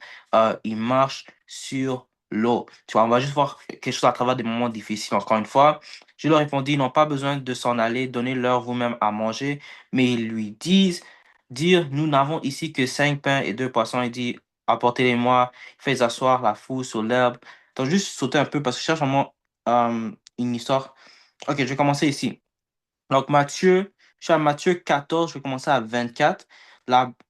il marche sur l'eau. Tu vois, on va juste voir quelque chose à travers des moments difficiles. Encore une fois, je leur répondis, ils n'ont pas besoin de s'en aller, donnez-leur vous-même à manger. Mais ils lui disent, dire, nous n'avons ici que 5 pains et 2 poissons. Il dit, apportez-les-moi, faites asseoir la foule sur l'herbe. Donc, juste sauter un peu parce que je cherche vraiment une histoire. Ok, je vais commencer ici. Donc, je suis à Matthieu 14, je vais commencer à 24.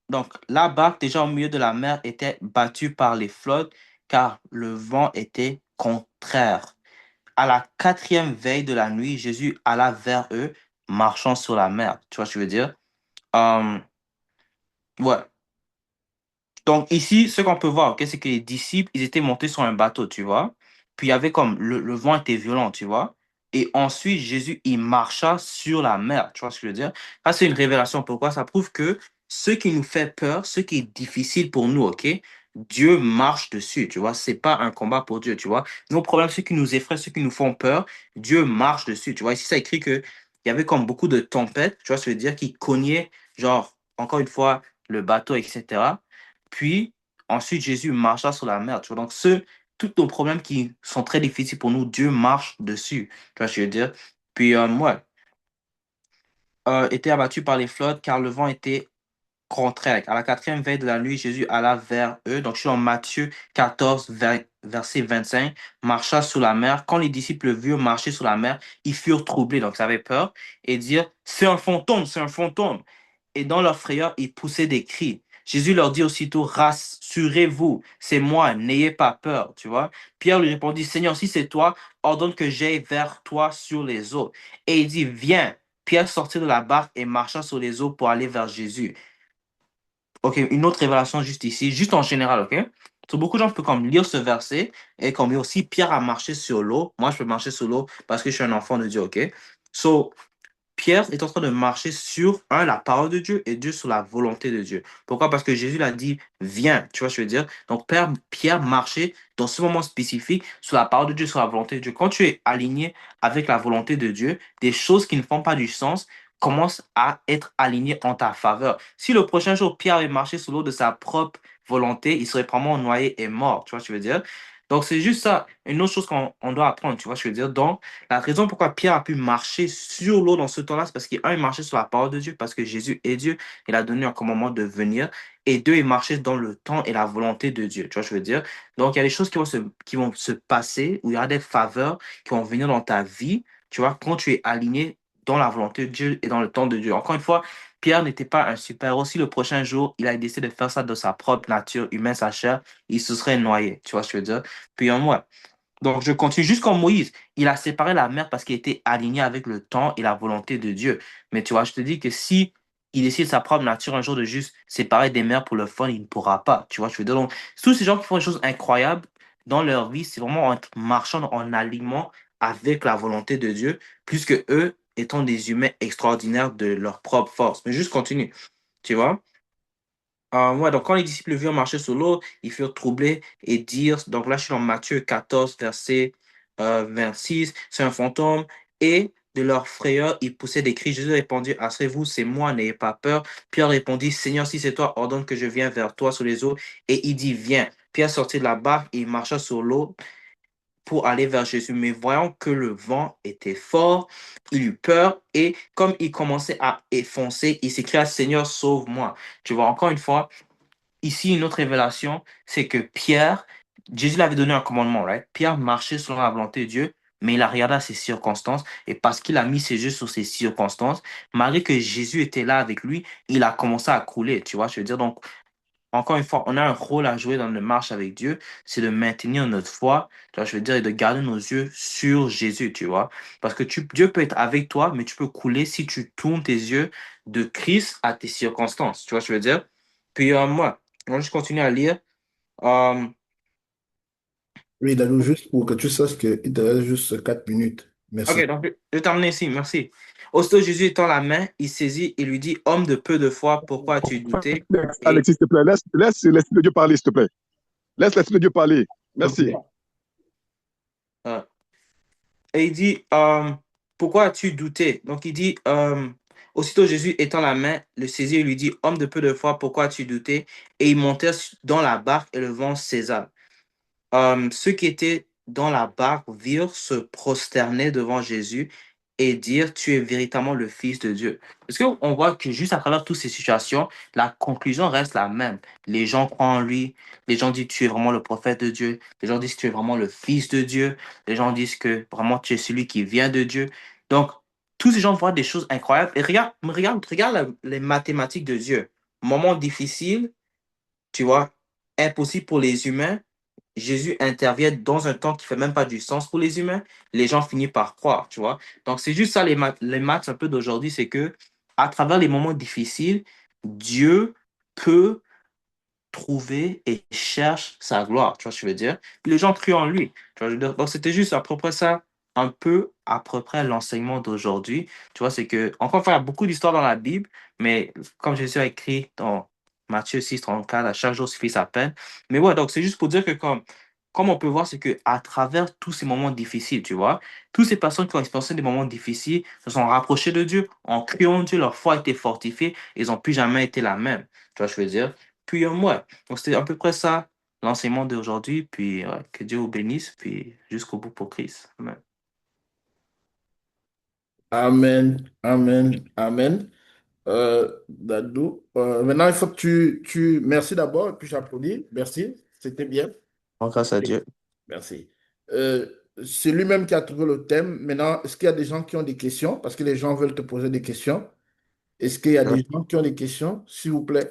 Donc, la barque, déjà au milieu de la mer, était battue par les flottes car le vent était contraire. À la quatrième veille de la nuit, Jésus alla vers eux, marchant sur la mer. Tu vois ce que je veux dire? Euh, ouais. Donc ici, ce qu'on peut voir, ok, c'est que les disciples, ils étaient montés sur un bateau, tu vois. Puis il y avait comme le vent était violent, tu vois. Et ensuite, Jésus, il marcha sur la mer, tu vois ce que je veux dire? Ça, c'est une révélation. Pourquoi? Ça prouve que ce qui nous fait peur, ce qui est difficile pour nous, ok, Dieu marche dessus, tu vois. C'est pas un combat pour Dieu, tu vois. Nos problèmes, ceux qui nous effraient, ceux qui nous font peur, Dieu marche dessus, tu vois. Ici, ça écrit que il y avait comme beaucoup de tempêtes, tu vois ce que je veux dire, qui cognaient, genre, encore une fois, le bateau, etc. Puis, ensuite, Jésus marcha sur la mer. Tu vois? Donc, tous nos problèmes qui sont très difficiles pour nous, Dieu marche dessus. Tu vois ce que je veux dire? Puis, moi, était abattu par les flottes car le vent était contraire. À la quatrième veille de la nuit, Jésus alla vers eux. Donc, je suis en Matthieu 14, verset 25. Marcha sur la mer. Quand les disciples le virent marcher sur la mer, ils furent troublés. Donc, ils avaient peur et dirent, c'est un fantôme, c'est un fantôme. Et dans leur frayeur, ils poussaient des cris. Jésus leur dit aussitôt, rassurez-vous, c'est moi, n'ayez pas peur, tu vois. Pierre lui répondit, Seigneur, si c'est toi, ordonne que j'aille vers toi sur les eaux. Et il dit, viens. Pierre sortit de la barque et marcha sur les eaux pour aller vers Jésus. Ok, une autre révélation juste ici, juste en général, ok? So, beaucoup de gens peuvent comme lire ce verset et comme aussi Pierre a marché sur l'eau. Moi, je peux marcher sur l'eau parce que je suis un enfant de Dieu, ok? So, Pierre est en train de marcher sur, la parole de Dieu et Dieu sur la volonté de Dieu. Pourquoi? Parce que Jésus l'a dit, viens, tu vois ce que je veux dire? Donc, Pierre marchait dans ce moment spécifique sur la parole de Dieu, sur la volonté de Dieu. Quand tu es aligné avec la volonté de Dieu, des choses qui ne font pas du sens commencent à être alignées en ta faveur. Si le prochain jour, Pierre avait marché sous l'eau de sa propre volonté, il serait probablement noyé et mort, tu vois ce que je veux dire? Donc, c'est juste ça, une autre chose qu'on doit apprendre, tu vois ce que je veux dire? Donc, la raison pourquoi Pierre a pu marcher sur l'eau dans ce temps-là, c'est parce qu'il marchait sur la parole de Dieu, parce que Jésus est Dieu, il a donné un commandement de venir, et deux, il marchait dans le temps et la volonté de Dieu, tu vois ce que je veux dire? Donc, il y a des choses qui vont se passer, où il y aura des faveurs qui vont venir dans ta vie, tu vois, quand tu es aligné dans la volonté de Dieu et dans le temps de Dieu. Encore une fois, Pierre n'était pas un super-héros. Si le prochain jour, il a décidé de faire ça de sa propre nature humaine, sa chair, il se serait noyé. Tu vois ce que je veux dire? Puis moi, donc, je continue. Juste comme Moïse, il a séparé la mer parce qu'il était aligné avec le temps et la volonté de Dieu. Mais tu vois, je te dis que si il décide de sa propre nature un jour de juste séparer des mers pour le fun, il ne pourra pas. Tu vois, je veux dire. Donc, tous ces gens qui font des choses incroyables dans leur vie, c'est vraiment en marchant en alignement avec la volonté de Dieu, plus que eux étant des humains extraordinaires de leur propre force. Mais juste continue. Tu vois? Ouais, donc quand les disciples le virent marcher sur l'eau, ils furent troublés et dirent, donc là je suis dans Matthieu 14, verset 26, c'est un fantôme, et de leur frayeur, ils poussaient des cris. Jésus répondit, Assurez-vous, c'est moi, n'ayez pas peur. Pierre répondit, Seigneur, si c'est toi, ordonne que je vienne vers toi sur les eaux. Et il dit, viens. Pierre sortit de la barque et il marcha sur l'eau pour aller vers Jésus. Mais voyant que le vent était fort, il eut peur et comme il commençait à enfoncer, il s'écria, Seigneur, sauve-moi. Tu vois, encore une fois, ici, une autre révélation, c'est que Pierre, Jésus lui avait donné un commandement, right? Pierre marchait selon la volonté de Dieu, mais il a regardé à ses circonstances, et parce qu'il a mis ses yeux sur ses circonstances, malgré que Jésus était là avec lui, il a commencé à couler, tu vois, je veux dire, donc, encore une fois, on a un rôle à jouer dans la marche avec Dieu, c'est de maintenir notre foi, tu vois, je veux dire, et de garder nos yeux sur Jésus, tu vois, parce que Dieu peut être avec toi, mais tu peux couler si tu tournes tes yeux de Christ à tes circonstances, tu vois, je veux dire. Puis moi, je continue à lire. Euh, Oui, Dadou, juste pour que tu saches qu'il te reste juste 4 minutes. ok, Merci. donc je vais terminer ici, merci. Aussitôt Jésus étend la main, il saisit et lui dit, Homme de peu de foi, pourquoi as-tu douté? Et, Alexis, s'il te plaît, laisse l'Esprit de Dieu parler, s'il te plaît. Laisse l'Esprit de Dieu parler. Merci. euh, et il dit, Pourquoi as-tu douté? Donc il dit, Aussitôt Jésus étend la main, le saisit et lui dit, Homme de peu de foi, pourquoi as-tu douté? Et ils montèrent dans la barque et le vent cessa. Ceux qui étaient dans la barque virent se prosterner devant Jésus et dire, Tu es véritablement le Fils de Dieu. Parce qu'on voit que juste à travers toutes ces situations, la conclusion reste la même. Les gens croient en lui, les gens disent, Tu es vraiment le prophète de Dieu, les gens disent, Tu es vraiment le Fils de Dieu, les gens disent que vraiment tu es celui qui vient de Dieu. Donc, tous ces gens voient des choses incroyables. Et regarde les mathématiques de Dieu. Moment difficile, tu vois, impossible pour les humains. Jésus intervient dans un temps qui fait même pas du sens pour les humains, les gens finissent par croire, tu vois. Donc, c'est juste ça les maths un peu d'aujourd'hui, c'est que à travers les moments difficiles, Dieu peut trouver et cherche sa gloire, tu vois ce que je veux dire. Puis les gens crient en lui, tu vois, je veux dire. Donc, c'était juste à peu près ça, un peu à peu près l'enseignement d'aujourd'hui. Tu vois, c'est que, encore une fois, il y a beaucoup d'histoires dans la Bible, mais comme Jésus a écrit dans Matthieu 6, 34, à chaque jour suffit sa peine. Mais ouais, donc c'est juste pour dire que comme on peut voir, c'est que à travers tous ces moments difficiles, tu vois, toutes ces personnes qui ont expérimenté des moments difficiles se sont rapprochées de Dieu, ont cru en Dieu, leur foi a été fortifiée, et ils n'ont plus jamais été la même. Tu vois, ce que je veux dire. Puis ouais, donc c'était à peu près ça l'enseignement d'aujourd'hui, puis que Dieu vous bénisse, puis jusqu'au bout pour Christ. Amen. Amen, amen, amen. Dadou, maintenant, il faut que Merci d'abord, et puis j'applaudis. Merci, c'était bien. Donc, grâce à Dieu. Merci. Euh, c'est lui-même qui a trouvé le thème. Maintenant, est-ce qu'il y a des gens qui ont des questions? Parce que les gens veulent te poser des questions. Est-ce qu'il y a Ouais. des gens qui ont des questions? S'il vous plaît.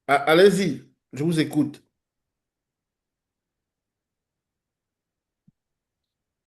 Allez-y, je vous écoute.